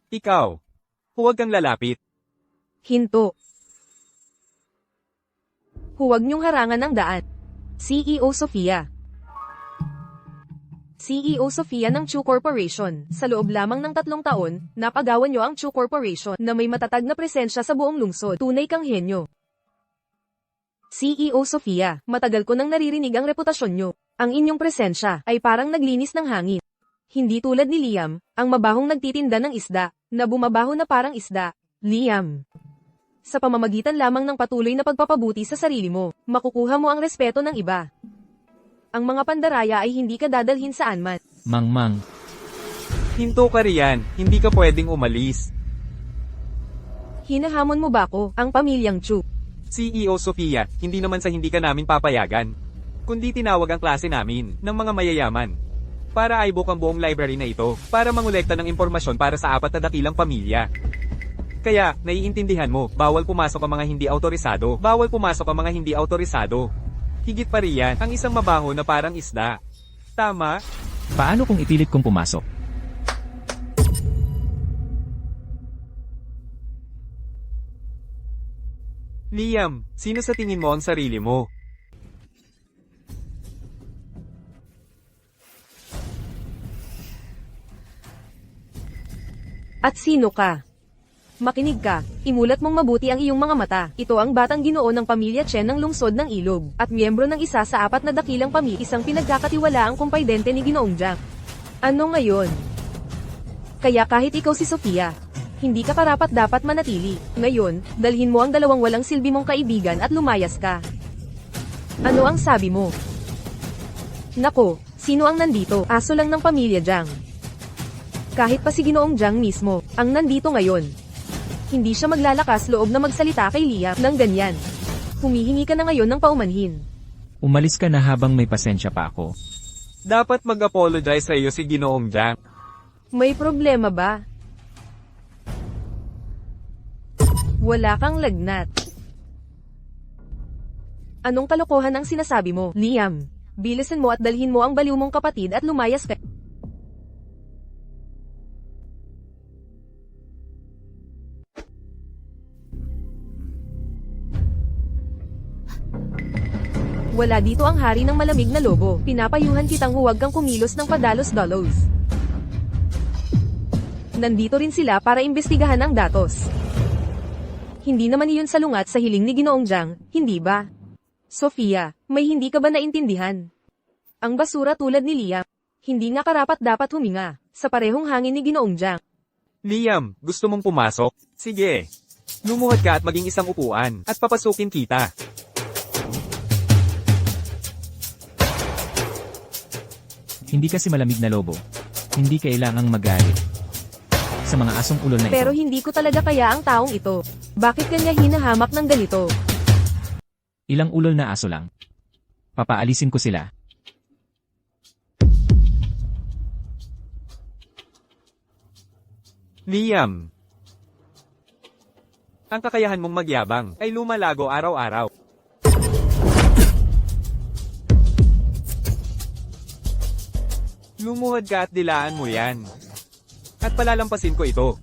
Ikaw. Huwag kang lalapit. Hinto. Huwag niyong harangan ng daan. CEO Sofia. CEO Sofia ng Chu Corporation. Sa loob lamang ng 3 taon, napagawan niyo ang Chu Corporation na may matatag na presensya sa buong lungsod. Tunay kang henyo. CEO Sofia, matagal ko nang naririnig ang reputasyon niyo. Ang inyong presensya ay parang naglinis ng hangin. Hindi tulad ni Liam, ang mabahong nagtitinda ng isda, na bumabaho na parang isda. Liam. Sa pamamagitan lamang ng patuloy na pagpapabuti sa sarili mo, makukuha mo ang respeto ng iba. Ang mga pandaraya ay hindi ka dadalhin saan man. Mangmang. Hinto ka riyan. Hindi ka pwedeng umalis. Hinahamon mo ba ako, ang pamilyang Chu? CEO Sofia, hindi naman sa hindi ka namin papayagan. Kundi tinawag ang klase namin ng mga mayayaman. Para i-book ang buong library na ito, para mangolekta ng impormasyon para sa 4 na dakilang pamilya. Kaya, naiintindihan mo, bawal pumasok ang mga hindi autorisado. Bawal pumasok ang mga hindi autorisado. Higit pa riyan, ang isang mabaho na parang isda. Tama? Paano kung ipilit kong pumasok? Liam, sino sa tingin mo ang sarili mo? At sino ka? Makinig ka, imulat mong mabuti ang iyong mga mata. Ito ang batang ginoo ng pamilya Chen ng lungsod ng Ilog, at miyembro ng isa sa 4 na dakilang pamilya, isang pinagkakatiwalaang kumpaydente ni Ginoong Jack. Ano ngayon? Kaya kahit ikaw si Sofia, hindi ka karapat-dapat manatili. Ngayon, dalhin mo ang dalawang walang silbi mong kaibigan at lumayas ka. Ano ang sabi mo? Nako, sino ang nandito? Aso lang ng pamilya Jiang. Kahit pa si Ginoong Jiang mismo, ang nandito ngayon. Hindi siya maglalakas loob na magsalita kay Liam ng ganyan. Humihingi ka na ngayon ng paumanhin. Umalis ka na habang may pasensya pa ako. Dapat mag-apologize sa iyo si Ginoong Jiang. May problema ba? Wala kang lagnat. Anong kalokohan ang sinasabi mo, Liam? Bilisan mo at dalhin mo ang baliw mong kapatid at lumayas ka. Wala dito ang hari ng malamig na lobo. Pinapayuhan kitang huwag kang kumilos ng padalos-dalos. Nandito rin sila para imbestigahan ang datos. Hindi naman iyon salungat sa hiling ni Ginoong Jiang, hindi ba? Sofia, may hindi ka ba naintindihan? Ang basura tulad ni Liam, hindi nga karapat-dapat huminga, sa parehong hangin ni Ginoong Jiang. Liam, gusto mong pumasok? Sige. Lumuhod ka at maging isang upuan, at papasukin kita. Hindi kasi malamig na lobo. Hindi kailangang magalit. Sa mga asong ulol na ito. Pero hindi ko talaga kaya ang taong ito. Bakit kanya hinahamak ng ganito? Ilang ulol na aso lang. Papaalisin ko sila. Liam. Ang kakayahan mong magyabang ay lumalago araw-araw. Lumuhod ka at dilaan mo yan. At palalampasin ko ito.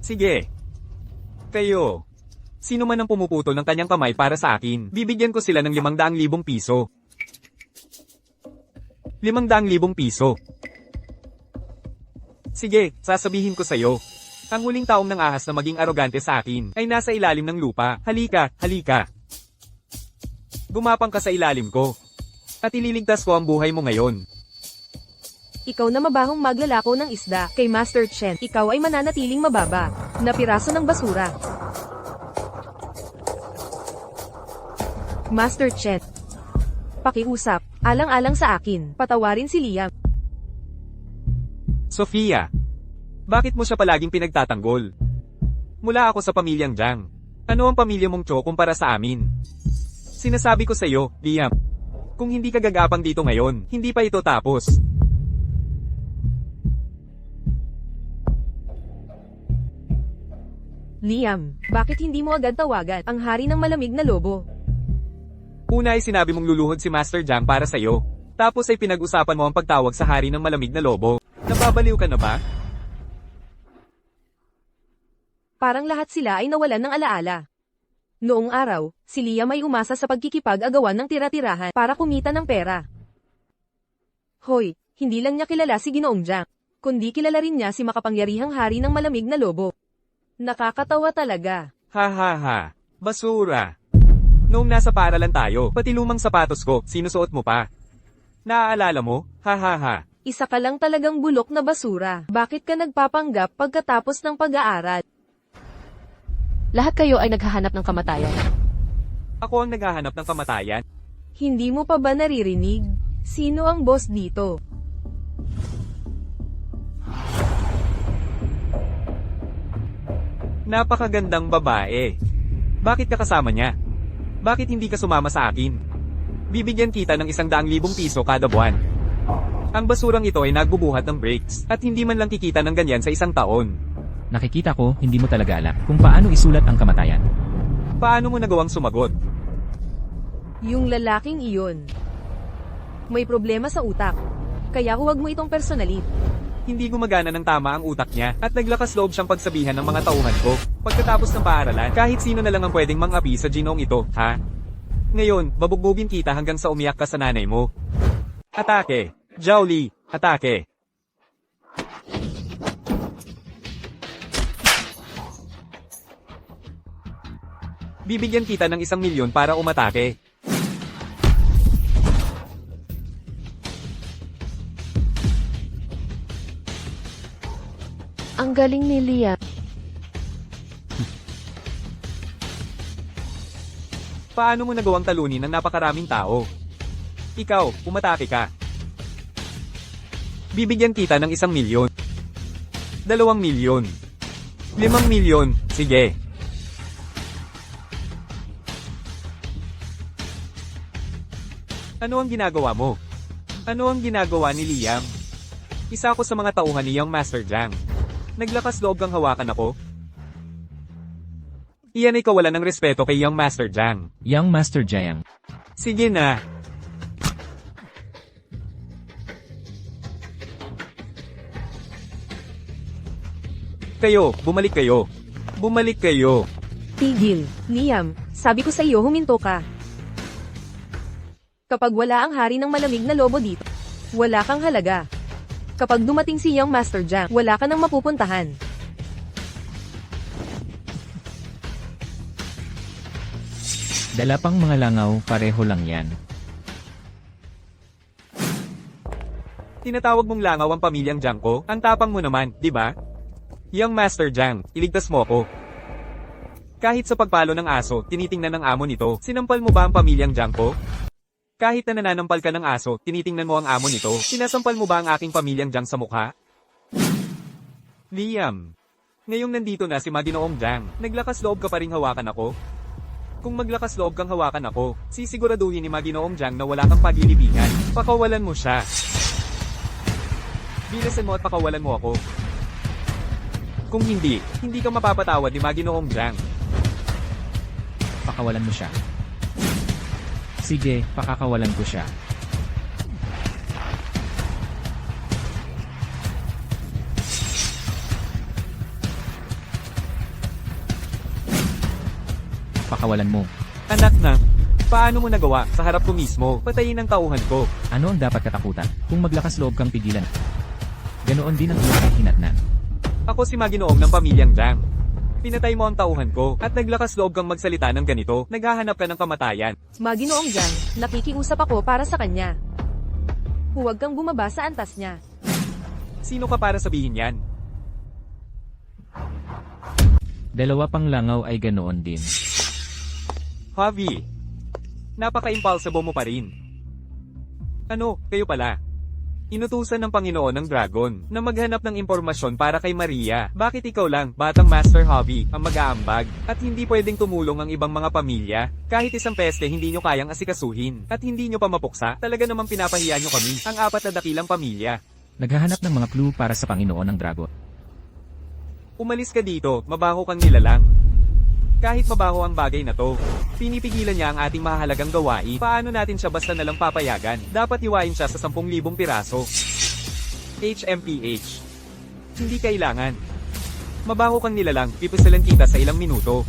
Sige. Kayo. Sino man ang pumuputol ng kanyang kamay para sa akin, bibigyan ko sila ng 500,000 piso. 500,000 piso. Sige, sasabihin ko sa'yo. Ang huling taong nang ahas na maging arogante sa akin ay nasa ilalim ng lupa. Halika, halika. Gumapang ka sa ilalim ko. At ililigtas ko ang buhay mo ngayon. Ikaw na mabahong maglalako ng isda, kay Master Chen, ikaw ay mananatiling mababa, na piraso ng basura. Master Chen, pakiusap, alang-alang sa akin, patawarin si Liam. Sofia, bakit mo siya palaging pinagtatanggol? Mula ako sa pamilyang Jiang. Ano ang pamilya mong Cho kumpara sa amin? Sinasabi ko sa iyo, Liam. Kung hindi ka gagapang dito ngayon, hindi pa ito tapos. Liam, bakit hindi mo agad tawagan ang hari ng malamig na lobo? Una ay sinabi mong luluhod si Master Jiang para sa iyo. Tapos ay pinag-usapan mo ang pagtawag sa hari ng malamig na lobo. Nababaliw ka na ba? Parang lahat sila ay nawalan ng alaala. Noong araw, si Liam ay umasa sa pagkikipag-agawan ng tira-tirahan para kumita ng pera. Hoy, hindi lang niya kilala si Ginoong Jiang, kundi kilala rin niya si makapangyarihang hari ng malamig na lobo. Nakakatawa talaga. Ha ha ha. Basura. Noong nasa paaralan tayo, pati lumang sapatos ko, sinusuot mo pa. Naaalala mo? Ha ha ha. Isa ka lang talagang bulok na basura. Bakit ka nagpapanggap pagkatapos ng pag-aaral? Lahat kayo ay naghahanap ng kamatayan. Ako ang naghahanap ng kamatayan. Hindi mo pa ba naririnig? Sino ang boss dito? Napakagandang babae. Bakit ka kasama niya? Bakit hindi ka sumama sa akin? Bibigyan kita ng 100,000 piso kada buwan. Ang basurang ito ay nagbubuhat ng breaks, at hindi man lang kikita ng ganyan sa isang taon. Nakikita ko, hindi mo talaga alam kung paano isulat ang kamatayan. Paano mo nagawang sumagot? Yung lalaking iyon. May problema sa utak. Kaya huwag mo itong personalin. Hindi gumagana ng tama ang utak niya, at naglakas loob siyang pagsabihan ng mga tauhan ko. Pagkatapos ng paaralan, kahit sino na lang ang pwedeng mang-api sa Ginoong ito, ha? Ngayon, babugbugin kita hanggang sa umiyak ka sa nanay mo. Atake! Zhao-Li, atake! Bibigyan kita ng 1 milyon para umatake. galing ni Liam. Paano mo nagawang talunin ng napakaraming tao? Ikaw, umatake ka. Bibigyan kita ng 1 milyon. 2 milyon. 5 milyon, sige. Ano ang ginagawa mo? Ano ang ginagawa ni Liam? Isa ako sa mga tauhan ni Young Master Jiang. Naglakas loob kang hawakan ako? Iyan ay kawalan ng respeto kay Young Master Jiang. Young Master Jiang. Sige na. Kayo, bumalik kayo. Bumalik kayo. Tigil, Liam, sabi ko sa iyo huminto ka. Kapag wala ang hari ng malamig na lobo dito, wala kang halaga. Kapag dumating si Young Master Jiang, wala ka nang mapupuntahan. Dala pang mga langaw, pareho lang yan. Tinatawag mong langaw ang pamilyang Jiang ko? Ang tapang mo naman, di ba? Young Master Jiang, iligtas mo ako. Kahit sa pagpalo ng aso, tinitingnan ng amo nito. Sinampal mo ba ang pamilyang Jiang ko? Kahit na nananampal ka ng aso, tinitingnan mo ang amo nito. Sinasampal mo ba ang aking pamilyang Jiang sa mukha? Liam, ngayong nandito na si Maginoong Jiang, naglakas loob ka pa ring hawakan ako? Kung maglakas loob kang hawakan ako, sisiguraduhin ni Maginoong Jiang na wala kang paglilibingan. Pakawalan mo siya. Bilisan mo at pakawalan mo ako. Kung hindi, hindi ka mapapatawad ni Maginoong Jiang. Pakawalan mo siya. Sige, pakakawalan ko siya. Pakawalan mo. Anak na, paano mo nagawa sa harap ko mismo? Patayin ang tauhan ko. Ano ang dapat katakutan? Kung maglakas loob kang pigilan. Ganoon din ang iyong kahinatnan. Ako si Maginoong ng pamilyang Jiang. Pinatay mo ang tauhan ko, at naglakas loob kang magsalita ng ganito, naghahanap ka ng kamatayan. Maginoong Jiang, nakikiusap ako para sa kanya. Huwag kang bumaba sa antas niya. Sino ka para sabihin yan? Dalawa pang langaw ay ganoon din. Javi, napaka-impulsive mo pa rin. Ano, kayo pala? Inutusan ng Panginoon ng Dragon na maghanap ng impormasyon para kay Maria. Bakit ikaw lang, batang Master Javi, ang mag-aambag? At hindi pwedeng tumulong ang ibang mga pamilya? Kahit isang peste hindi nyo kayang asikasuhin. At hindi nyo pa mapuksa? Talaga namang pinapahiya nyo kami, ang 4 na dakilang pamilya. Naghahanap ng mga clue para sa Panginoon ng Dragon. Umalis ka dito, mabaho kang nilalang. Kahit mabaho ang bagay na to, pinipigilan niya ang ating mahalagang gawain. Paano natin siya basta nalang papayagan? Dapat iwain siya sa 10,000 piraso. HMPH. Hindi kailangan. Mabaho kang nilalang, pipisalan kita sa ilang minuto.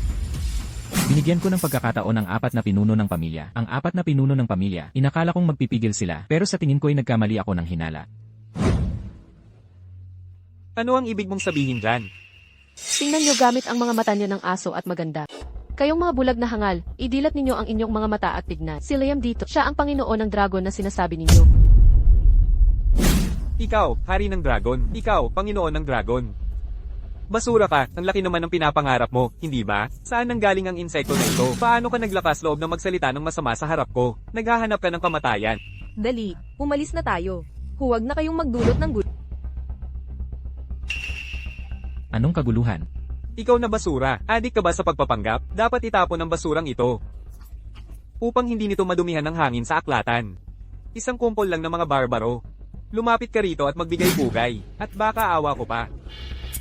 Binigyan ko ng pagkakataon ang 4 na pinuno ng pamilya. Ang 4 na pinuno ng pamilya, inakala kong magpipigil sila, pero sa tingin ko'y nagkamali ako ng hinala. Ano ang ibig mong sabihin dyan? Tingnan nyo gamit ang mga mata nyo ng aso at maganda. Kayong mga bulag na hangal, idilat ninyo ang inyong mga mata at tignan. Si Liam dito, siya ang Panginoon ng Dragon na sinasabi ninyo. Ikaw, Hari ng Dragon. Ikaw, Panginoon ng Dragon. Basura ka, ang laki naman ng pinapangarap mo, hindi ba? Saan nanggaling ang insekto na ito? Paano ka naglakas loob na magsalita ng masama sa harap ko? Naghahanap ka ng kamatayan. Dali, umalis na tayo. Huwag na kayong magdulot ng gulo. Anong kaguluhan? Ikaw na basura, adik ka ba sa pagpapanggap? Dapat itapon ang basurang ito. Upang hindi nito madumihan ng hangin sa aklatan. Isang kumpol lang ng mga barbaro. Lumapit ka rito at magbigay-pugay, at baka awa ko pa.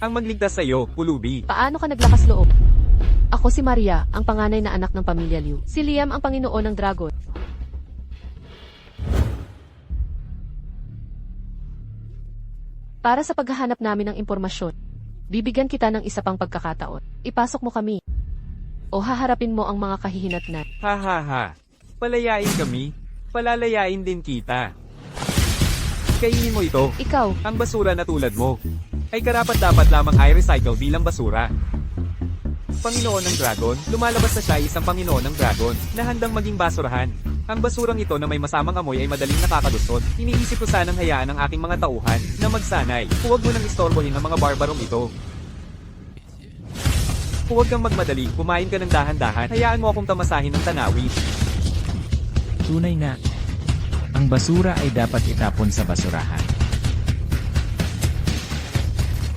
Ang magligtas sa iyo, pulubi. Paano ka naglakas loob? Ako si Maria, ang panganay na anak ng pamilya Liu. Si Liam ang Panginoon ng Dragon. Para sa paghahanap namin ng impormasyon, bibigyan kita ng isa pang pagkakataon. Ipasok mo kami. O haharapin mo ang mga kahihinatnan. Ha ha ha. Palayain kami. Palalayain din kita. Kainin mo ito. Ikaw, Ang basura na tulad mo ay karapat-dapat lamang i-recycle bilang basura. Panginoon ng Dragon, lumalabas na siya isang Panginoon ng Dragon na handang maging basurahan. Ang basurang ito na may masamang amoy ay madaling nakakalusot. Iniisip ko sanang hayaan ang aking mga tauhan na magsanay. Huwag mo nang istorbohin ang mga barbarong ito. Huwag kang magmadali, kumain ka ng dahan-dahan, hayaan mo akong tamasahin ng tanawin. Tunay nga. Ang basura ay dapat itapon sa basurahan.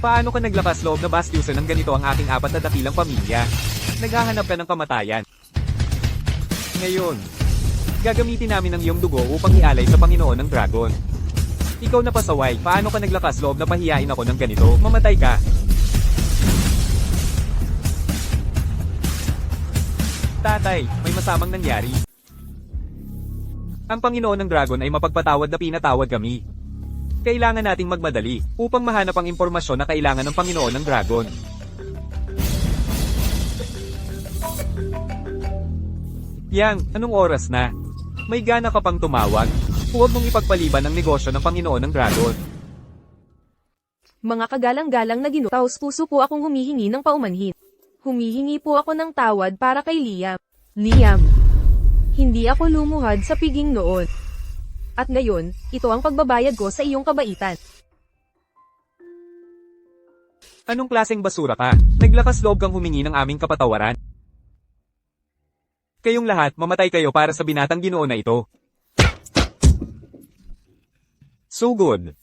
Paano ka naglakas loob na bastyusan ng ganito ang aking 4 na dakilang pamilya? Naghahanap ka ng kamatayan. Ngayon, gagamitin namin ang iyong dugo upang ialay sa Panginoon ng Dragon. Ikaw na pasaway, paano ka naglakas loob na pahiyain ako ng ganito? Mamatay ka. Tatay, may masamang nangyari. Ang Panginoon ng Dragon ay mapagpatawad na pinatawad kami. Kailangan nating magmadali upang mahanap ang impormasyon na kailangan ng Panginoon ng Dragon. Yang, anong oras na? May gana ka pang tumawag? Huwag mong ipagpaliban ang negosyo ng Panginoon ng Dragon. Mga kagalang-galang na ginoo, taos puso po akong humihingi ng paumanhin. Humihingi po ako ng tawad para kay Liam. Liam, hindi ako lumuhad sa piging noon. At ngayon, ito ang pagbabayad ko sa iyong kabaitan. Anong klaseng basura ka? Naglakas loob kang humingi ng aming kapatawaran. Kayong lahat, mamatay kayo para sa binatang Ginoo na ito. So good.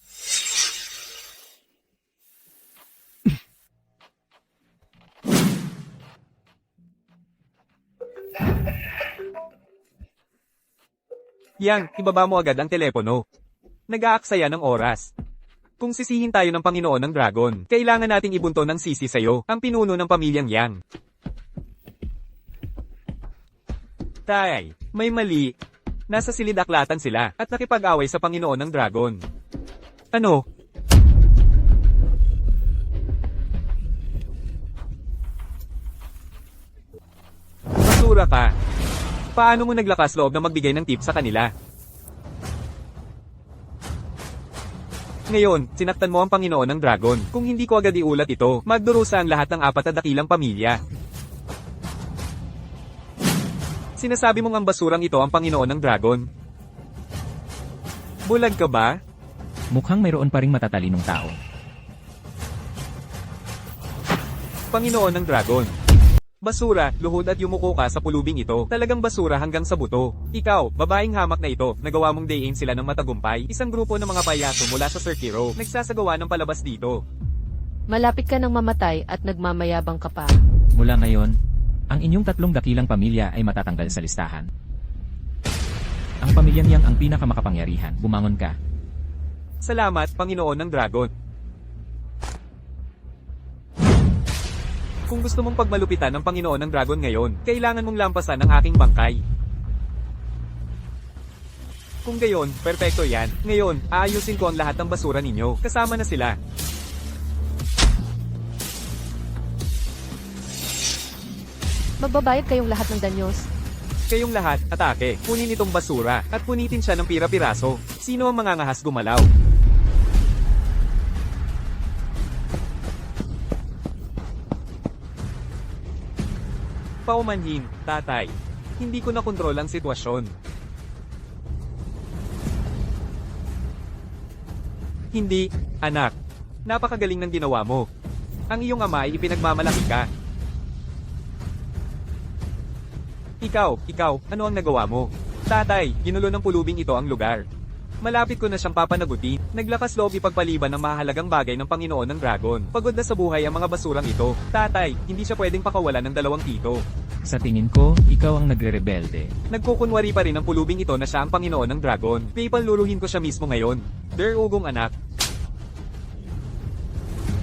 Yang, ibaba mo agad ang telepono. Nag-aaksaya ng oras. Kung sisihin tayo ng Panginoon ng Dragon, kailangan nating ibunto ng sisi sa'yo, ang pinuno ng pamilyang Yang. Tay, may mali. Nasa silid-aklatan sila, at nakipag-away sa Panginoon ng Dragon. Ano? Basura ka. Paano mo naglakas loob na magbigay ng tip sa kanila? Ngayon, sinaktan mo ang Panginoon ng Dragon. Kung hindi ko agad iulat ito, magdurusa ang lahat ng 4 na dakilang pamilya. Sinasabi mong ang basurang ito ang Panginoon ng Dragon. Bulag ka ba? Mukhang mayroon pa ring matatalinong tao. Panginoon ng Dragon. Basura, luhod at yumuko ka sa pulubing ito. Talagang basura hanggang sa buto. Ikaw, babaeng hamak na ito, nagawa mong day-in sila ng matagumpay. Isang grupo ng mga payaso mula sa Cirque Row, nagsasagawa ng palabas dito. Malapit ka ng mamatay at nagmamayabang ka pa. Mula ngayon, ang inyong 3 dakilang pamilya ay matatanggal sa listahan. Ang pamilyang Yang ang pinakamakapangyarihan. Bumangon ka. Salamat, Panginoon ng Dragon. Kung gusto mong pagmalupitan ng Panginoon ng Dragon ngayon, kailangan mong lampasan ang aking bangkay. Kung gayon, perpekto yan. Ngayon, aayusin ko ang lahat ng basura ninyo. Kasama na sila. Magbabayad kayong lahat ng danyos. Kayong lahat, atake. Kunin itong basura, at punitin siya ng pira-piraso. Sino ang mangangahas gumalaw? Paumanhin, tatay. Hindi ko na kontrol ang sitwasyon. Hindi, anak. Napakagaling ng ginawa mo. Ang iyong ama ay ipinagmamalaki ka. Ikaw, ano ang nagawa mo? Tatay, ginulo ng pulubing ito ang lugar. Malapit ko na siyang papanagutin. Naglakas loob ipagpaliban ng mahalagang bagay ng Panginoon ng Dragon. Pagod na sa buhay ang mga basurang ito. Tatay, hindi siya pwedeng pakawalan ng 2 tito. Sa tingin ko, ikaw ang nagre-rebelde. Nagkukunwari pa rin ang pulubing ito na siya ang Panginoon ng Dragon. Pipaluluhin ko siya mismo ngayon. Ugong anak.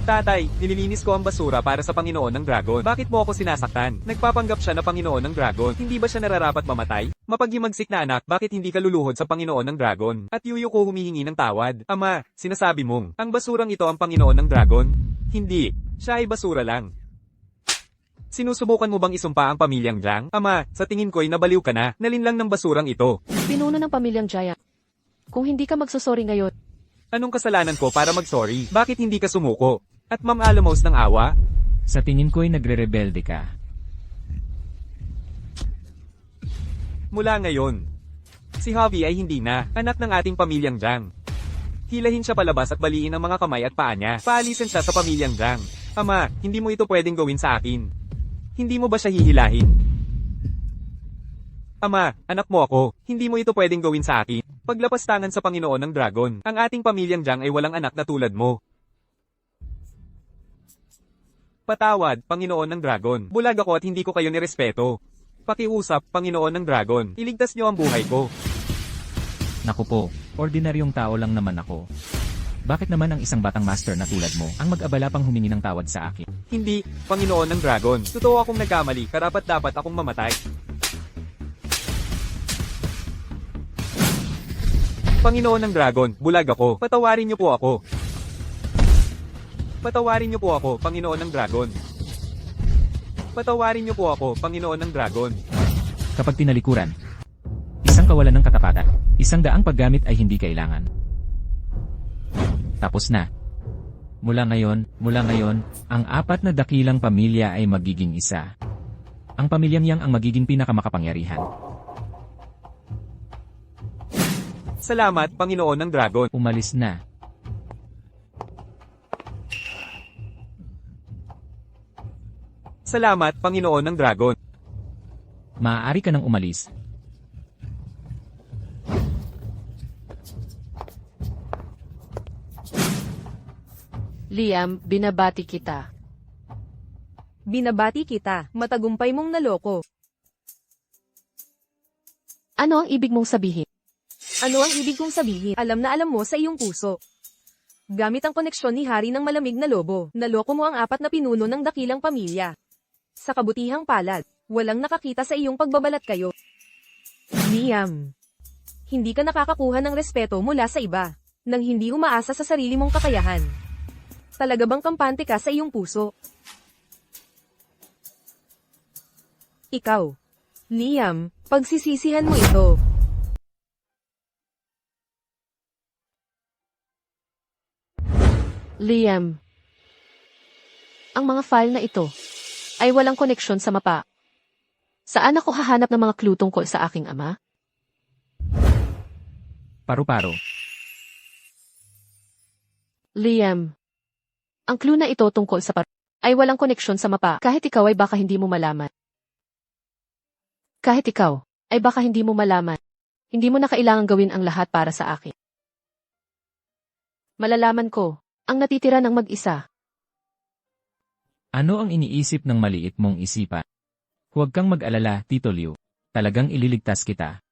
Tatay, nililinis ko ang basura para sa Panginoon ng Dragon. Bakit mo ako sinasaktan? Nagpapanggap siya na Panginoon ng Dragon. Hindi ba siya nararapat mamatay? Mapaghimagsik na anak, bakit hindi ka luluhod sa Panginoon ng Dragon? At yuyo ko humihingi ng tawad. Ama, sinasabi mong, ang basurang ito ang Panginoon ng Dragon? Hindi. Siya ay basura lang. Sinusubukan mo bang isumpa ang pamilyang Jiang? Ama, sa tingin ko'y nabaliw ka na. Nalinlang ng basurang ito. Pinuno ng pamilyang Jaya. Kung hindi ka magsusori ngayon, Anong kasalanan ko para mag-sorry? Bakit hindi ka sumuko? At Ma'am Alamos ng awa? Sa tingin ko'y nagre-rebelde ka. Mula ngayon, si Javi ay hindi na anak ng ating pamilyang Jiang. Hilahin siya palabas at baliin ang mga kamay at paa niya. Paalisin siya sa pamilyang Jiang. Ama, hindi mo ito pwedeng gawin sa akin. Hindi mo ba siya hihilahin? Ama, anak mo ako. Hindi mo ito pwedeng gawin sa akin. Paglapastangan sa Panginoon ng Dragon. Ang ating pamilyang Jiang ay walang anak na tulad mo. Patawad, Panginoon ng Dragon. Bulag ako at hindi ko kayo nirespeto. Pakiusap, Panginoon ng Dragon. Iligtas niyo ang buhay ko. Naku po, ordinaryong tao lang naman ako. Bakit naman ang isang batang master na tulad mo ang mag-abala pang humingi ng tawad sa akin? Hindi, Panginoon ng Dragon. Totoo akong nagkamali, karapat-dapat akong mamatay. Panginoon ng Dragon, bulag ako. Patawarin niyo po ako. Patawarin niyo po ako, Panginoon ng Dragon. Patawarin niyo po ako, Panginoon ng Dragon. Kapag tinalikuran, isang kawalan ng katapatan, isang daang paggamit ay hindi kailangan. Tapos na. Mula ngayon, ang apat na dakilang pamilya ay magiging isa. Ang pamilyang Yang ang magiging pinakamakapangyarihan. Salamat, Panginoon ng Dragon. Umalis na. Salamat, Panginoon ng Dragon. Maaari ka nang umalis. Liam, binabati kita. Binabati kita, matagumpay mong naloko. Ano ang ibig mong sabihin? Ano ang ibig kong sabihin? Alam na alam mo sa iyong puso. Gamit ang koneksyon ni Hari ng Malamig na Lobo, naloko mo ang apat na pinuno ng dakilang pamilya. Sa kabutihang palad, walang nakakita sa iyong pagbabalat kayo. Liam, hindi ka nakakakuha ng respeto mula sa iba, nang hindi umaasa sa sarili mong kakayahan. Talaga bang kampante ka sa iyong puso? Ikaw, Liam, pagsisisihan mo ito. Liam, ang mga file na ito ay walang koneksyon sa mapa. Saan ako hahanap ng mga clue tungkol sa aking ama? Paru-paro. Liam, ang clue na ito tungkol sa ay walang koneksyon sa mapa. Kahit ikaw ay baka hindi mo malaman. Kahit ikaw ay baka hindi mo malaman. Hindi mo na kailangang gawin ang lahat para sa akin. Malalaman ko ang natitira ng mag-isa. Ano ang iniisip ng maliit mong isipan? Huwag kang mag-alala, Tito Liu. Talagang ililigtas kita.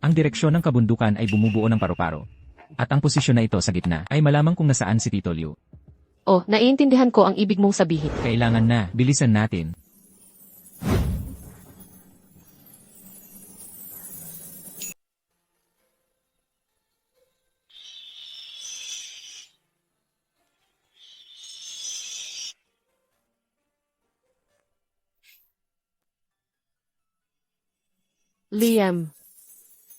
Ang direksyon ng kabundukan ay bumubuo ng paru-paro. At ang posisyon na ito sa gitna ay malamang kung nasaan si Tito Liu. Oh, naiintindihan ko ang ibig mong sabihin. Kailangan na, bilisan natin. Liam,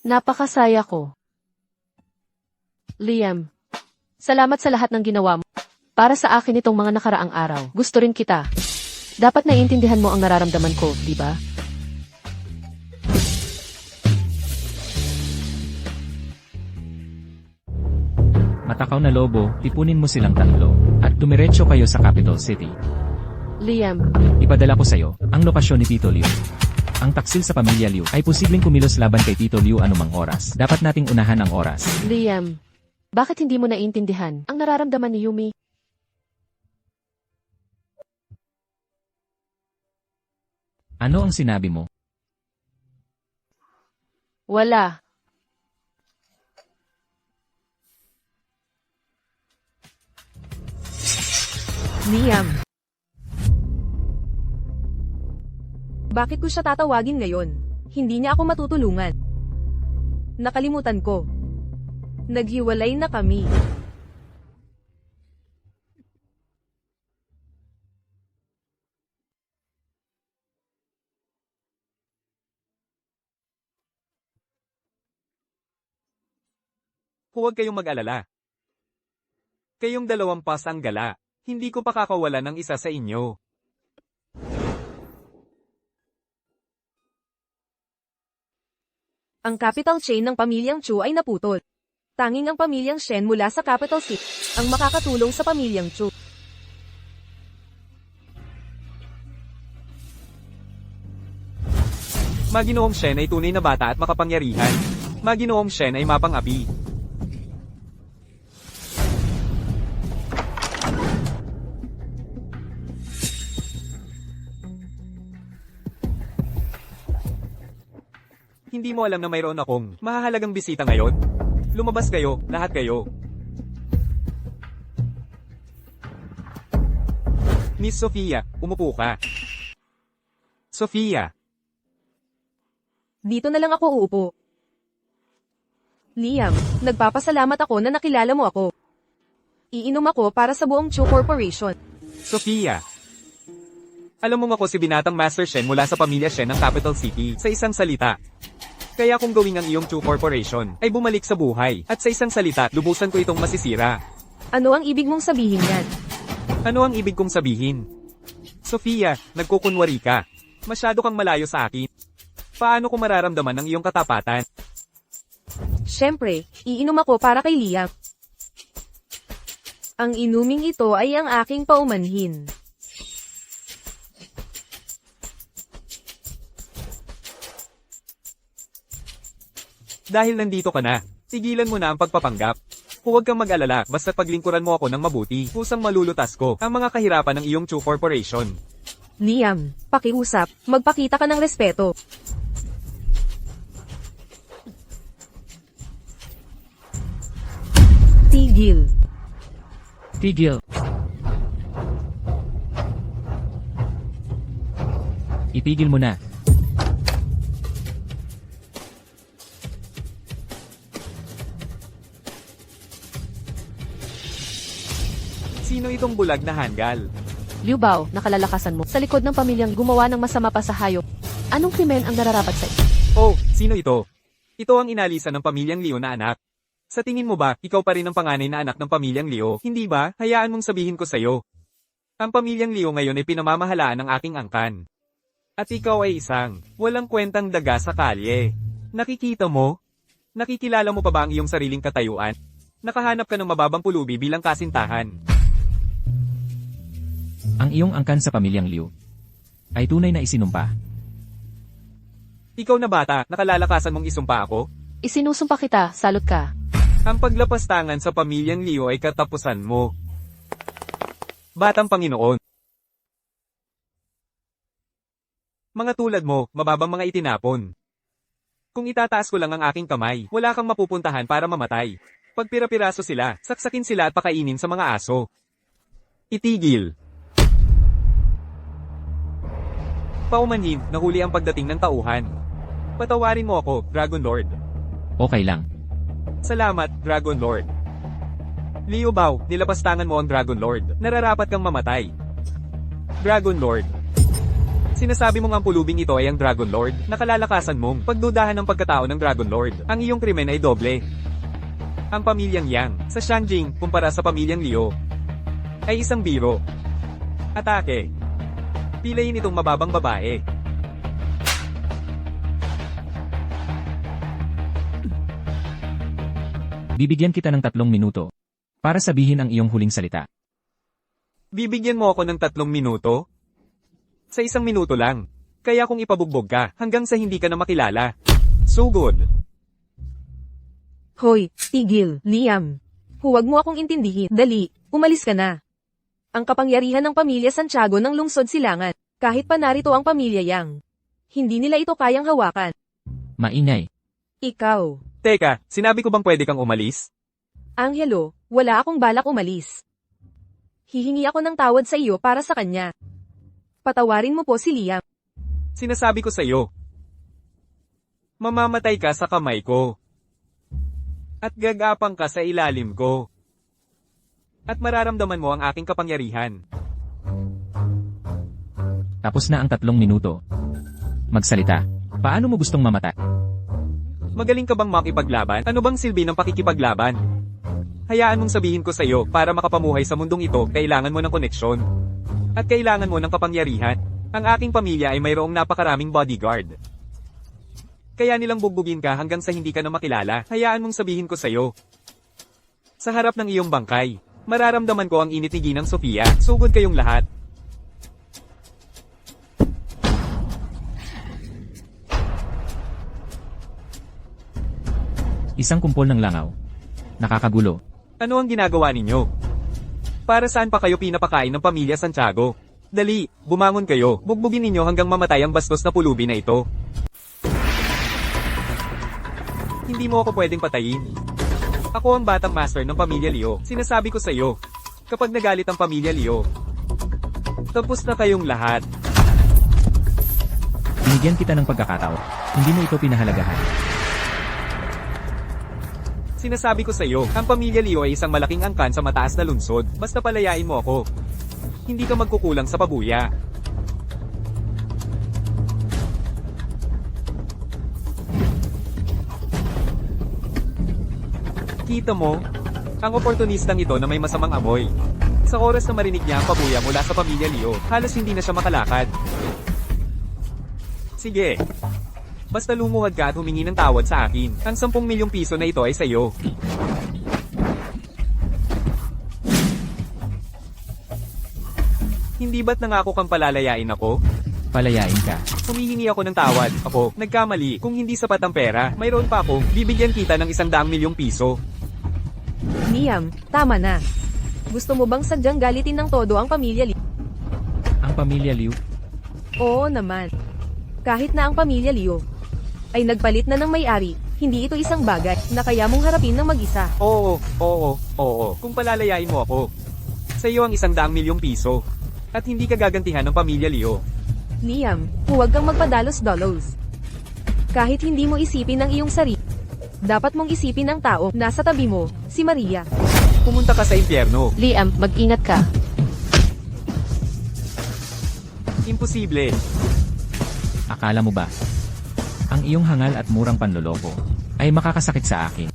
napakasaya ko. Liam, salamat sa lahat ng ginawa mo. Para sa akin itong mga nakaraang araw. Gusto rin kita. Dapat naiintindihan mo ang nararamdaman ko, di ba? Matakaw na lobo, tipunin mo silang tatlo. At dumiretso kayo sa Capital City. Liam, Ipadala ko sa'yo ang lokasyon ni Tito Liu. Ang taksil sa pamilya Liu ay posibleng kumilos laban kay Tito Liu anumang oras. Dapat nating unahan ang oras. Liam, bakit hindi mo naiintindihan ang nararamdaman ni Yumi? Ano ang sinabi mo? Wala. Liam. Bakit ko siya tatawagin ngayon? Hindi niya ako matutulungan. Nakalimutan ko. Naghiwalay na kami. Huwag kayong mag-alala. Kayong dalawang pas ang gala. Hindi ko pakakawalan ng isa sa inyo. Ang capital chain ng pamilyang Chu ay naputol. Tanging ang pamilyang Shen mula sa capital city ang makakatulong sa pamilyang Chu. Maginoong Shen ay tunay na bata at makapangyarihan. Maginoong Shen ay mapang-api. Hindi mo alam na mayroon akong mahahalagang bisita ngayon? Lumabas kayo, lahat kayo. Miss Sofia, umupo ka. Sofia. Dito na lang ako uupo. Liam, nagpapasalamat ako na nakilala mo ako. Iinom ako para sa buong Chu Corporation. Sofia. Alam mo ako si binatang Master Shen mula sa pamilya Shen ng Capital City, sa isang salita. Kaya kung gawin ang iyong Chu Corporation, ay bumalik sa buhay, at sa isang salita, lubusan ko itong masisira. Ano ang ibig mong sabihin yan? Ano ang ibig kong sabihin? Sofia, nagkukunwari ka. Masyado kang malayo sa akin. Paano ko mararamdaman ang iyong katapatan? Siyempre, iinom ako para kay Liam. Ang inuming ito ay ang aking paumanhin. Dahil nandito ka na, tigilan mo na ang pagpapanggap. Huwag kang mag-alala, basta paglingkuran mo ako ng mabuti, kusang malulutas ko ang mga kahirapan ng iyong Chu Corporation. Liam, pakiusap, magpakita ka ng respeto. Tigil. Tigil. Itigil mo na. Sino itong bulag na hanggal? Liu Bao, nakalalakasan mo. Sa likod ng pamilyang gumawa ng masama pa sa hayop. Anong krimen ang nararapat sa iyo? Oh, sino ito? Ito ang inalisan ng pamilyang Leo na anak. Sa tingin mo ba, ikaw pa rin ang panganay na anak ng pamilyang Leo? Hindi ba? Hayaan mong sabihin ko sa'yo. Ang pamilyang Leo ngayon ay pinamamahalaan ng aking angkan. At ikaw ay isang walang kwentang daga sa kalye. Nakikita mo? Nakikilala mo pa ba ang iyong sariling katayuan? Nakahanap ka ng mababang pulubi bilang kasintahan. Ang iyong angkan sa pamilyang Liu ay tunay na isinumpa. Ikaw na bata, nakalalakasan mong isumpa ako? Isinusumpa kita, salot ka. Ang paglapastangan sa pamilyang Leo ay katapusan mo. Batang Panginoon. Mga tulad mo, mababang mga itinapon. Kung itataas ko lang ang aking kamay, wala kang mapupuntahan para mamatay. Pag pira-piraso sila, saksakin sila at pakainin sa mga aso. Itigil. Paumanhin, nahuli ang pagdating ng tauhan. Patawarin mo ako, Dragon Lord. Okay lang. Salamat, Dragon Lord. Liu Bao, nilapastangan mo ang Dragon Lord. Nararapat kang mamatay. Dragon Lord. Sinasabi mong ang pulubing ito ay ang Dragon Lord. Nakalalakasan mong pagdudahan ng pagkatao ng Dragon Lord. Ang iyong krimen ay doble. Ang pamilyang Yang, sa Shanjing, kumpara sa pamilyang Liu, ay isang biro. Atake. Pilayin itong mababang babae. Bibigyan kita ng 3 minuto para sabihin ang iyong huling salita. Bibigyan mo ako ng 3 minuto? Sa 1 minuto lang. Kaya kung ipabugbog ka, hanggang sa hindi ka na makilala. Sugod. Hoy, tigil, Liam. Huwag mo akong intindihin. Dali, umalis ka na. Ang kapangyarihan ng pamilya Santiago ng lungsod Silangan, kahit pa narito ang pamilya Yang. Hindi nila ito kayang hawakan. Maingay. Ikaw. Teka, sinabi ko bang pwede kang umalis? Angelo, wala akong balak umalis. Hihingi ako ng tawad sa iyo para sa kanya. Patawarin mo po si Liam. Sinasabi ko sa iyo. Mamamatay ka sa kamay ko. At gagapang ka sa ilalim ko. At mararamdaman mo ang aking kapangyarihan. Tapos na ang 3 minuto. Magsalita. Paano mo gustong mamatay? Magaling ka bang makipaglaban? Ano bang silbi ng pakikipaglaban? Hayaan mong sabihin ko sa'yo, para makapamuhay sa mundong ito, kailangan mo ng koneksyon. At kailangan mo ng kapangyarihan. Ang aking pamilya ay mayroong napakaraming bodyguard. Kaya nilang bugbugin ka hanggang sa hindi ka na makilala. Hayaan mong sabihin ko sa'yo. Sa harap ng iyong bangkay, mararamdaman ko ang init ni Ginang Sofia. Sugod kayong lahat. Isang kumpol ng langaw. Nakakagulo. Ano ang ginagawa ninyo? Para saan pa kayo pinapakain ng pamilya Santiago? Dali, bumangon kayo. Bugbugin ninyo hanggang mamatay ang bastos na pulubi na ito. Hindi mo ako pwedeng patayin. Ako ang batang master ng pamilya Leo. Sinasabi ko sa iyo, kapag nagalit ang pamilya Leo, tapos na kayong lahat. Binigyan kita ng pagkakataon. Hindi mo ito pinahalagahan. Sinasabi ko sa iyo, ang pamilya Leo ay isang malaking angkan sa mataas na lungsod. Basta palayain mo ako. Hindi ka magkukulang sa pabuya. Kita mo? Ang oportunistang ito na may masamang amoy. Sa oras na marinig niya ang pabuya mula sa pamilya Leo, halos hindi na siya makalakad. Sige. Basta lumuhad ka at humingi ng tawad sa akin. Ang 10 milyong piso na ito ay sa'yo. Hindi ba't nangako kang palalayain ako? Palayain ka. Humihingi ako ng tawad. Ako, nagkamali. Kung hindi sapat ang pera, mayroon pa ako. Bibigyan kita ng 100 milyong piso. Liam, tama na. Gusto mo bang sadyang galitin ng todo ang pamilya Liu? Ang pamilya Liu, Oo naman. Kahit na ang pamilya Liu ay nagpalit na ng may-ari, hindi ito isang bagay na kaya mong harapin ng mag-isa. Oo. Kung palalayain mo ako, sa iyo ang 100 milyong piso. At hindi ka gagantihan ng pamilya Leo. Liam, huwag kang magpadalos-dalos. Kahit hindi mo isipin ang iyong sarili, dapat mong isipin ang tao nasa tabi mo, si Maria. Pumunta ka sa impyerno. Liam, mag-ingat ka. Imposible. akala mo ba? Ang iyong hangal at murang panloloko ay makakasakit sa akin.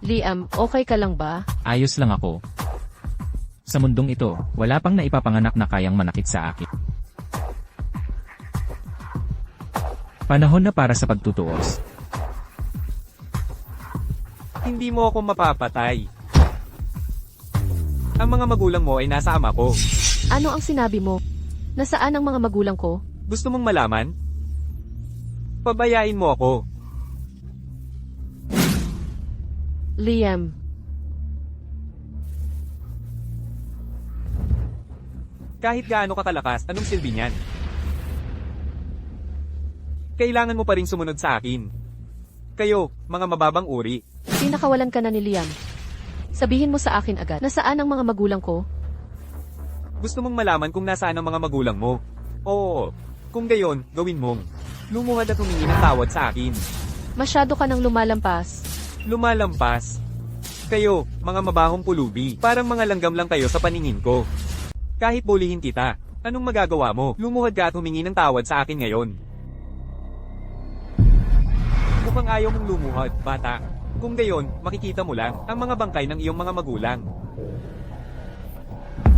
Liam, okay ka lang ba? Ayos lang ako. Sa mundong ito, wala pang naipapanganak na kayang manakit sa akin. Panahon na para sa pagtutuos. Hindi mo ako mapapatay. Ang mga magulang mo ay nasa ama ko. Ano ang sinabi mo? Nasaan ang mga magulang ko? Gusto mong malaman? Pabayain mo ako. Liam, Kahit gaano kakalakas, anong silbi niyan? Kailangan mo pa ring sumunod sa akin. Kayo, mga mababang uri. pinakawalan ka na ni Liam. Sabihin mo sa akin agad, nasaan ang mga magulang ko? Gusto mong malaman kung nasaan ang mga magulang mo? Oo. Kung gayon, gawin mong. Lumuhad at humingi ng tawad sa akin. Masyado ka nang lumalampas. Lumalampas. Kayo, mga mabahong pulubi, parang mga langgam lang kayo sa paningin ko. Kahit bulihin kita, anong magagawa mo? Lumuhad ka at humingi ng tawad sa akin ngayon. Mukhang ayaw mong lumuhad, bata. Kung gayon, makikita mo lang ang mga bangkay ng iyong mga magulang.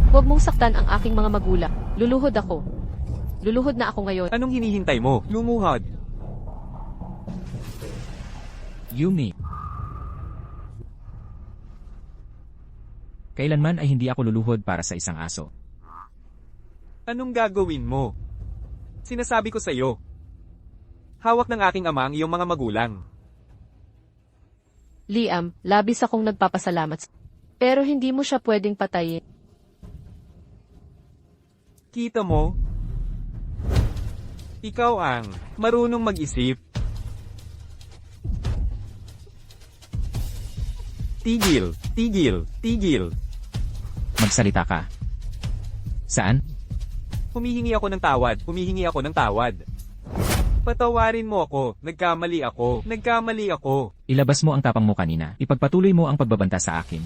Huwag mong saktan ang aking mga magulang. Luluhod ako. Luluhod na ako ngayon. Anong hinihintay mo? Lumuhad. Yumi. Kailanman ay hindi ako luluhod para sa isang aso. Anong gagawin mo? Sinasabi ko sa iyo. Hawak ng aking ama ang iyong mga magulang. Liam, labis akong nagpapasalamat. Pero hindi mo siya pwedeng patayin. Kita mo? Ikaw ang marunong mag-isip. Tigil, tigil, tigil. Magsalita ka. Saan? Humihingi ako ng tawad, humihingi ako ng tawad. Patawarin mo ako, nagkamali ako. Ilabas mo ang tapang mo kanina. Ipagpatuloy mo ang pagbabanta sa akin.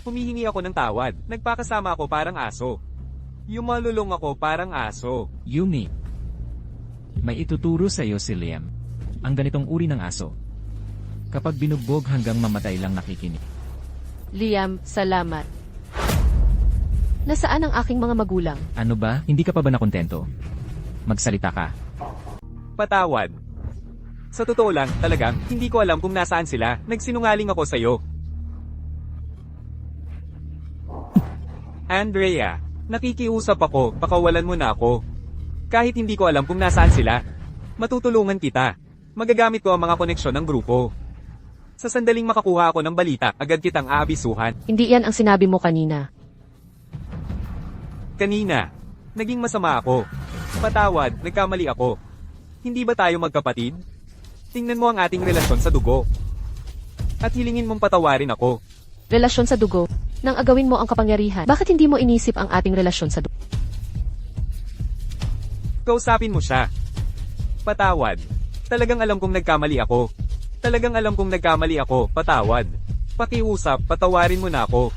Humihingi ako ng tawad, nagpakasama ako parang aso. Yumalulong ako parang aso. Yumi. May ituturo sa iyo si Liam. Ang ganitong uri ng aso. Kapag binugbog hanggang mamatay lang nakikinig. Liam, salamat. Nasaan ang aking mga magulang? Ano ba? Hindi ka pa ba nakontento? Magsalita ka. Patawad. Sa totoo lang, talagang, hindi ko alam kung nasaan sila. Nagsinungaling ako sa'yo. Andrea, nakikiusap ako, pakawalan mo na ako. Kahit hindi ko alam kung nasaan sila. Matutulungan kita. Magagamit ko ang mga koneksyon ng grupo. Sa sandaling makakuha ako ng balita, agad kitang aabisuhan. Hindi yan ang sinabi mo kanina. Kanina, naging masama ako. Patawad, nagkamali ako. Hindi ba tayo magkapatid? Tingnan mo ang ating relasyon sa dugo. At hilingin mong patawarin ako. Relasyon sa dugo. Nang agawin mo ang kapangyarihan, bakit hindi mo inisip ang ating relasyon sa dugo? Kausapin mo siya. Patawad. Talagang alam kong nagkamali ako. Talagang alam kong nagkamali ako, patawad. Pakiusap, patawarin mo na ako.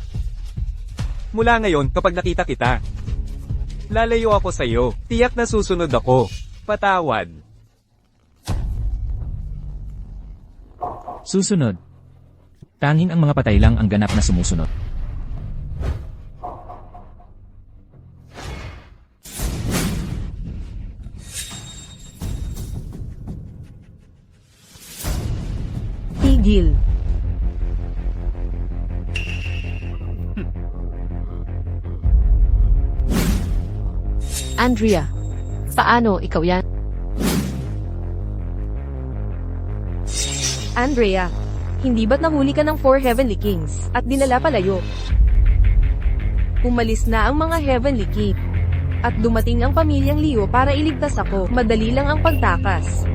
Mula ngayon, kapag nakita kita, lalayo ako sa iyo. Tiyak na susunod ako. Patawad. Susunod. Tanging ang mga patay lang ang ganap na sumusunod. Tigil. Andrea, paano ikaw yan? Andrea, hindi ba't nahuli ka ng 4 Heavenly Kings at dinala palayo? Umalis na ang mga Heavenly King. At dumating ang pamilyang Leo para iligtas ako. Madali lang ang pagtakas.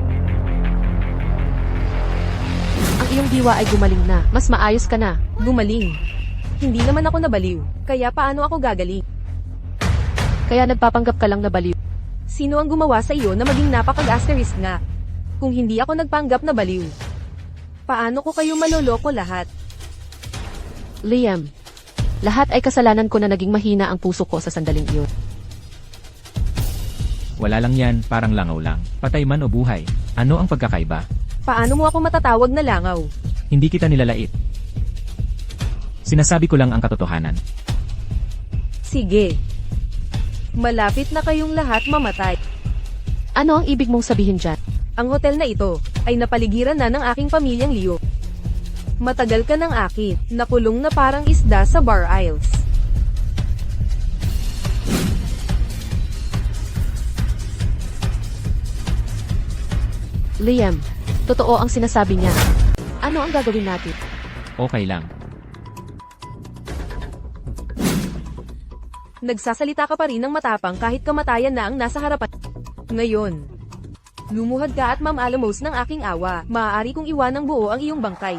Ang iyong diwa ay gumaling na. Mas maayos ka na. Gumaling. Hindi naman ako nabaliw. Kaya paano ako gagaling? Kaya nagpapanggap ka lang na baliw. Sino ang gumawa sa iyo na maging napakag-asterisk nga? Kung hindi ako nagpanggap na baliw. Paano ko kayo maloloko lahat? Liam, lahat ay kasalanan ko na naging mahina ang puso ko sa sandaling iyon. Wala lang yan, parang langaw lang. Patay man o buhay. Ano ang pagkakaiba? Paano mo ako matatawag na langaw? Hindi kita nilalait. Sinasabi ko lang ang katotohanan. Sige. Malapit na kayong lahat mamatay. Ano ang ibig mong sabihin dyan? Ang hotel na ito ay napaligiran na ng aking pamilyang Leo. Matagal ka ng akin, nakulong na parang isda sa Bar Isles. Liam, totoo ang sinasabi niya. Ano ang gagawin natin? Okay lang. Nagsasalita ka pa rin ng matapang kahit kamatayan na ang nasa harapan. Ngayon, lumuhad ka at mamalamos ng aking awa. Maaari kong iwanang buo ang iyong bangkay.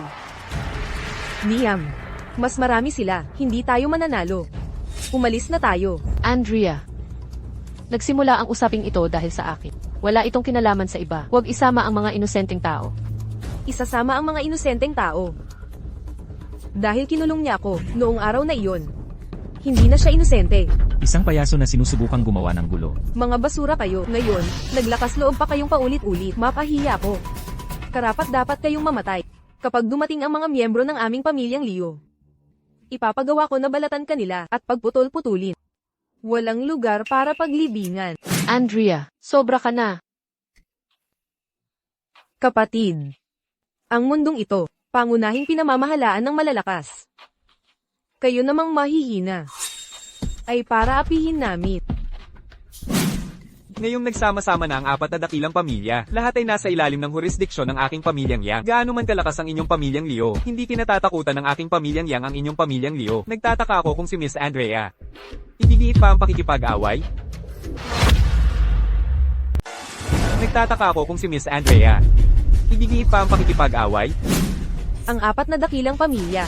Liam, mas marami sila, hindi tayo mananalo. Umalis na tayo. Andrea, nagsimula ang usaping ito dahil sa akin. Wala itong kinalaman sa iba. Huwag isama ang mga inosenteng tao. Isasama ang mga inosenteng tao. Dahil kinulong niya ako, noong araw na iyon. Hindi na siya inosente. Isang payaso na sinusubukang gumawa ng gulo. Mga basura kayo. Ngayon, naglakas loob pa kayong paulit-ulit. Mapahiya ako. Karapat dapat kayong mamatay. Kapag dumating ang mga miyembro ng aming pamilyang Leo. Ipapagawa ko na balatan kanila at pagputol-putulin. Walang lugar para paglibingan. Andrea, sobra ka na. Kapatid. Ang mundong ito, pangunahing pinamamahalaan ng malalakas. Kayo namang mahihina. Ay para apihin namin. Ngayong nagsama-sama na ang 4 na dakilang pamilya, lahat ay nasa ilalim ng jurisdiksyon ng aking pamilyang Yang. Gaano man kalakas ang inyong pamilyang Leo, hindi kinatatakutan ng aking pamilyang Yang ang inyong pamilyang Leo. Nagtataka ako kung si Miss Andrea. Ibigiit pa ang pakikipag-away? Nagtataka ako kung si Miss Andrea. Ibigiit pa ang pakikipag-away? Ang 4 na dakilang pamilya.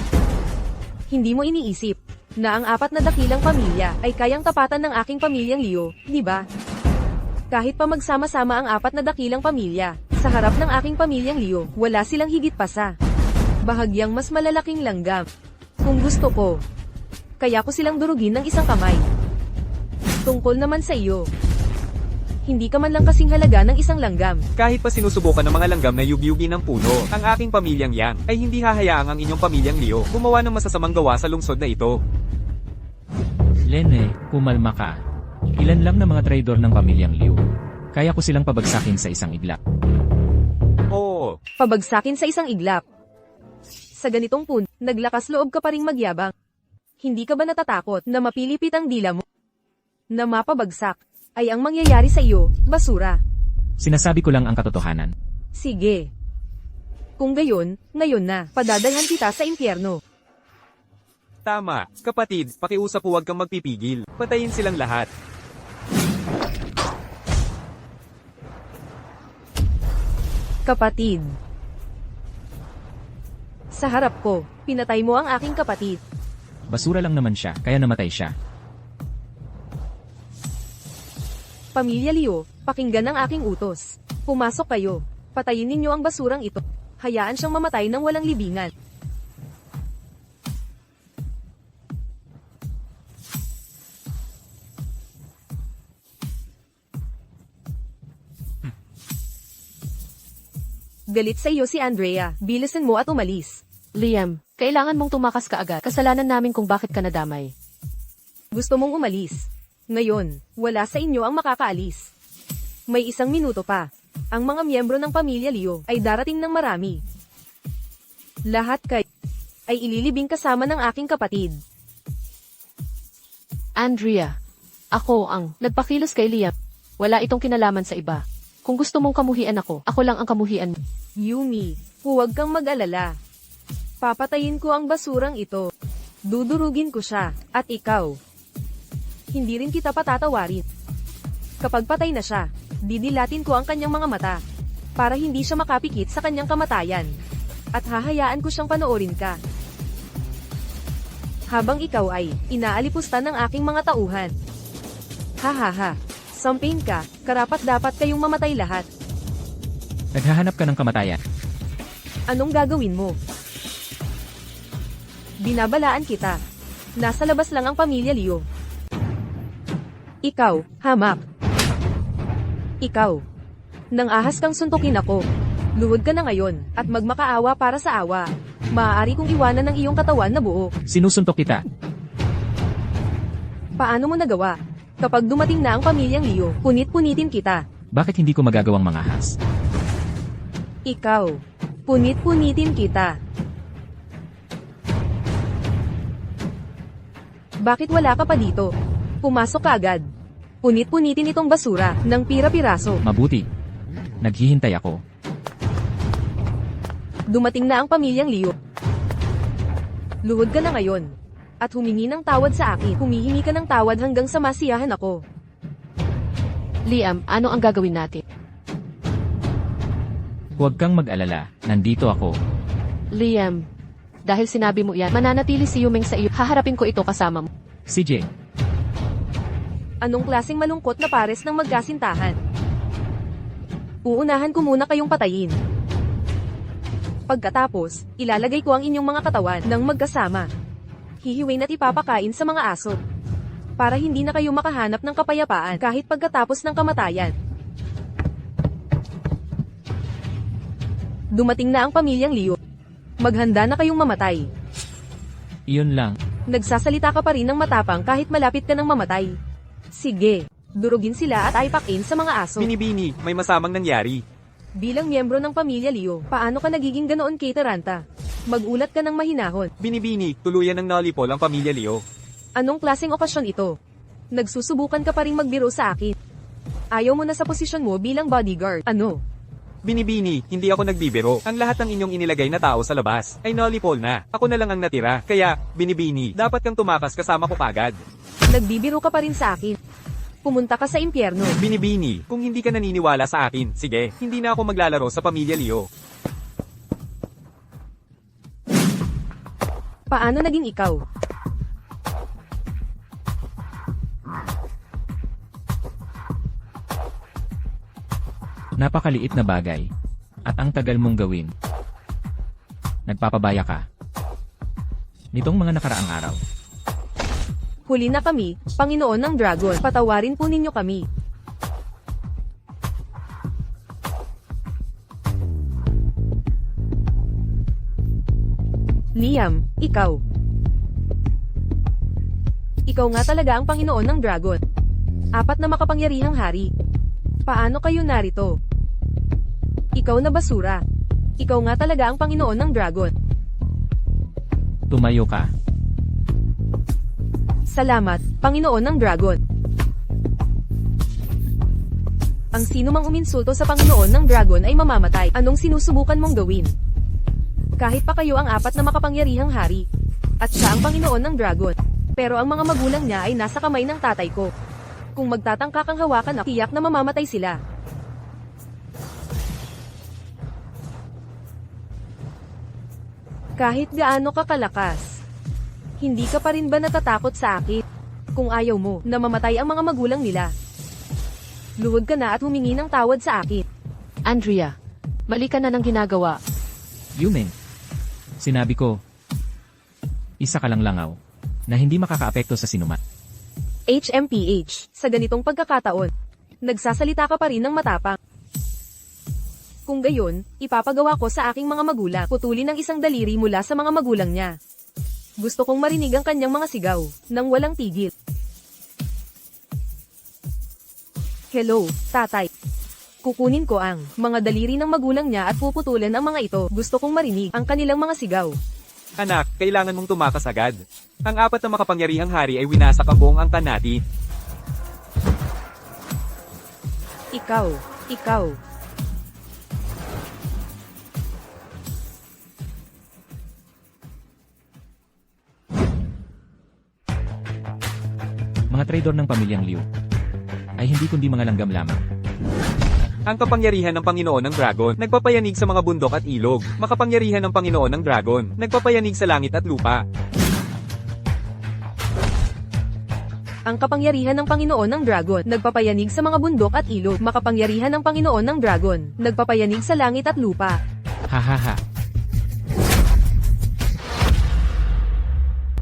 Hindi mo iniisip na ang 4 na dakilang pamilya ay kayang tapatan ng aking pamilyang Leo, di ba? Kahit pa magsama-sama ang 4 na dakilang pamilya, sa harap ng aking pamilyang Leo, wala silang higit pa sa bahagyang mas malalaking langgam. Kung gusto ko, kaya ko silang durugin ng isang kamay. Tungkol naman sa iyo, Hindi ka man lang kasing halaga ng isang langgam. Kahit pa sinusubukan ng mga langgam na yugyugi ng puno, ang aking pamilyang Yang ay hindi hahayaang ang inyong pamilyang Liu gumawa ng masasamang gawa sa lungsod na ito. Lene, kumalma ka. Ilan lang na mga traidor ng pamilyang Liu. Kaya ko silang pabagsakin sa isang iglap. Oo, Pabagsakin sa isang iglap. Sa ganitong punto, naglakas loob ka pa ring magyabang. Hindi ka ba natatakot na mapilipit ang dila mo? Na mapabagsak ay ang mangyayari sa iyo, basura. Sinasabi ko lang ang katotohanan. Sige. Kung gayon, ngayon na, padadalhan kita sa impyerno. tama. Kapatid, pakiusap huwag kang magpipigil. Patayin silang lahat. Kapatid. Sa harap ko, pinatay mo ang aking kapatid. Basura lang naman siya, kaya namatay siya. Pamilya Liu, pakinggan ang aking utos. Pumasok kayo. Patayin ninyo ang basurang ito. Hayaan siyang mamatay ng walang libingan. Galit sa iyo si Andrea. Bilisan mo at umalis. Liam, kailangan mong tumakas ka agad. Kasalanan namin kung bakit ka nadamay. Gusto mong umalis. Ngayon, wala sa inyo ang makakaalis. May 1 minuto pa. Ang mga miyembro ng pamilya Liu ay darating ng marami. Lahat kayo ay ililibing kasama ng aking kapatid. Andrea, ako ang nagpakilos kay Liam. Wala itong kinalaman sa iba. Kung gusto mong kamuhian ako lang ang kamuhian mo. Yumi, huwag kang mag-alala. Papatayin ko ang basurang ito. Dudurugin ko siya, at ikaw. Hindi rin kita patatawarin. Kapag patay na siya, didilatin ko ang kanyang mga mata, para hindi siya makapikit sa kanyang kamatayan. At hahayaan ko siyang panoorin ka. Habang ikaw ay inaalipusta ng aking mga tauhan. Hahaha, sampain ka, karapat-dapat kayong mamatay lahat. Naghahanap ka ng kamatayan. Anong gagawin mo? Binabalaan kita. Nasa labas lang ang pamilya Liu. Ikaw, hamak. Ikaw. Nang ahas kang suntukin ako. Luhod ka na ngayon, at magmakaawa para sa awa. Maaari kong iwanan ng iyong katawan na buo. Sinusuntok kita. Paano mo nagawa? Kapag dumating na ang pamilyang Liu, punit-punitin kita. Bakit hindi ko magagawang mangahas? Ikaw. Punit-punitin kita. Bakit wala ka pa dito? Pumasok ka agad. Punit-punitin itong basura ng pira-piraso. Mabuti. Naghihintay ako. Dumating na ang pamilyang Liu. Luhod ka na ngayon. At humingi ng tawad sa akin. Humihingi ka ng tawad hanggang sa masiyahan ako. Liam, ano ang gagawin natin? Huwag kang mag-alala. Nandito ako. Liam, dahil sinabi mo yan, mananatili si Yumeng sa iyo. Haharapin ko ito kasama mo. CJ, Anong klaseng malungkot na pares ng magkasintahan? Uunahan ko muna kayong patayin. Pagkatapos, ilalagay ko ang inyong mga katawan ng magkasama. Hihiwain at ipapakain sa mga aso. Para hindi na kayo makahanap ng kapayapaan kahit pagkatapos ng kamatayan. Dumating na ang pamilyang Liu. Maghanda na kayong mamatay. iyon lang. Nagsasalita ka pa rin ng matapang kahit malapit ka ng mamatay. Sige, durugin sila at aipakin sa mga aso. Binibini, may masamang nangyari. Bilang miyembro ng pamilya Liu, paano ka nagiging ganoon kay Taranta? Magulat ka ng mahinahon. Binibini, tuluyan ng nalipol ang pamilya Liu. Anong klaseng okasyon ito? Nagsusubukan ka pa rin magbiro sa akin. Ayaw mo na sa posisyon mo bilang bodyguard. Ano? Binibini, hindi ako nagbibiro. Ang lahat ng inyong inilagay na tao sa labas ay nalipol na. Ako na lang ang natira. Kaya, Binibini, dapat kang tumakas kasama ko kagad. Nagbibiro ka pa rin sa akin. Pumunta ka sa impyerno. Binibini, kung hindi ka naniniwala sa akin, sige, hindi na ako maglalaro sa pamilya Liu. Paano naging ikaw? Napakaliit na bagay. At ang tagal mong gawin. Nagpapabaya ka. Nitong mga nakaraang araw. Huli na kami, Panginoon ng Dragon. Patawarin po ninyo kami. Liam, ikaw. Ikaw nga talaga ang Panginoon ng Dragon. 4 na makapangyarihang hari. Paano kayo narito? Ikaw na basura. Ikaw nga talaga ang Panginoon ng Dragon. Tumayo ka. Salamat, Panginoon ng Dragon. Ang sino mang uminsulto sa Panginoon ng Dragon ay mamamatay. Anong sinusubukan mong gawin? Kahit pa kayo ang 4 na makapangyarihang hari. At siya ang Panginoon ng Dragon. Pero ang mga magulang niya ay nasa kamay ng tatay ko. Kung magtatangka kang hawakan ako, tiyak na mamamatay sila. Kahit gaano ka kalakas, hindi ka pa rin ba natatakot sa akin? Kung ayaw mo na mamatay ang mga magulang nila, luwag ka na at humingi ng tawad sa akin. Andrea, mali ka na ng ginagawa. Yumeng. Sinabi ko, isa ka lang langaw, na hindi makakaapekto sa sinuman. HMPH, sa ganitong pagkakataon, nagsasalita ka pa rin ng matapang. Kung gayon, ipapagawa ko sa aking mga magulang, putulin ng isang daliri mula sa mga magulang niya. Gusto kong marinig ang kanyang mga sigaw, nang walang tigil. Hello, tatay. Kukunin ko ang mga daliri ng magulang niya at puputulan ang mga ito. Gusto kong marinig ang kanilang mga sigaw. Anak, kailangan mong tumakas agad. Ang 4 na makapangyarihang hari ay winasak ang buong angkan natin. Ikaw. Mga traidor ng pamilyang Liu ay hindi kundi mga langgam lamang. Ang kapangyarihan ng Panginoon ng Dragon, nagpapayanig sa mga bundok at ilog. Makapangyarihan ng Panginoon ng Dragon, nagpapayanig sa langit at lupa. Ang kapangyarihan ng Panginoon ng Dragon, nagpapayanig sa mga bundok at ilog. Makapangyarihan ng Panginoon ng Dragon, nagpapayanig sa langit at lupa. Hahaha.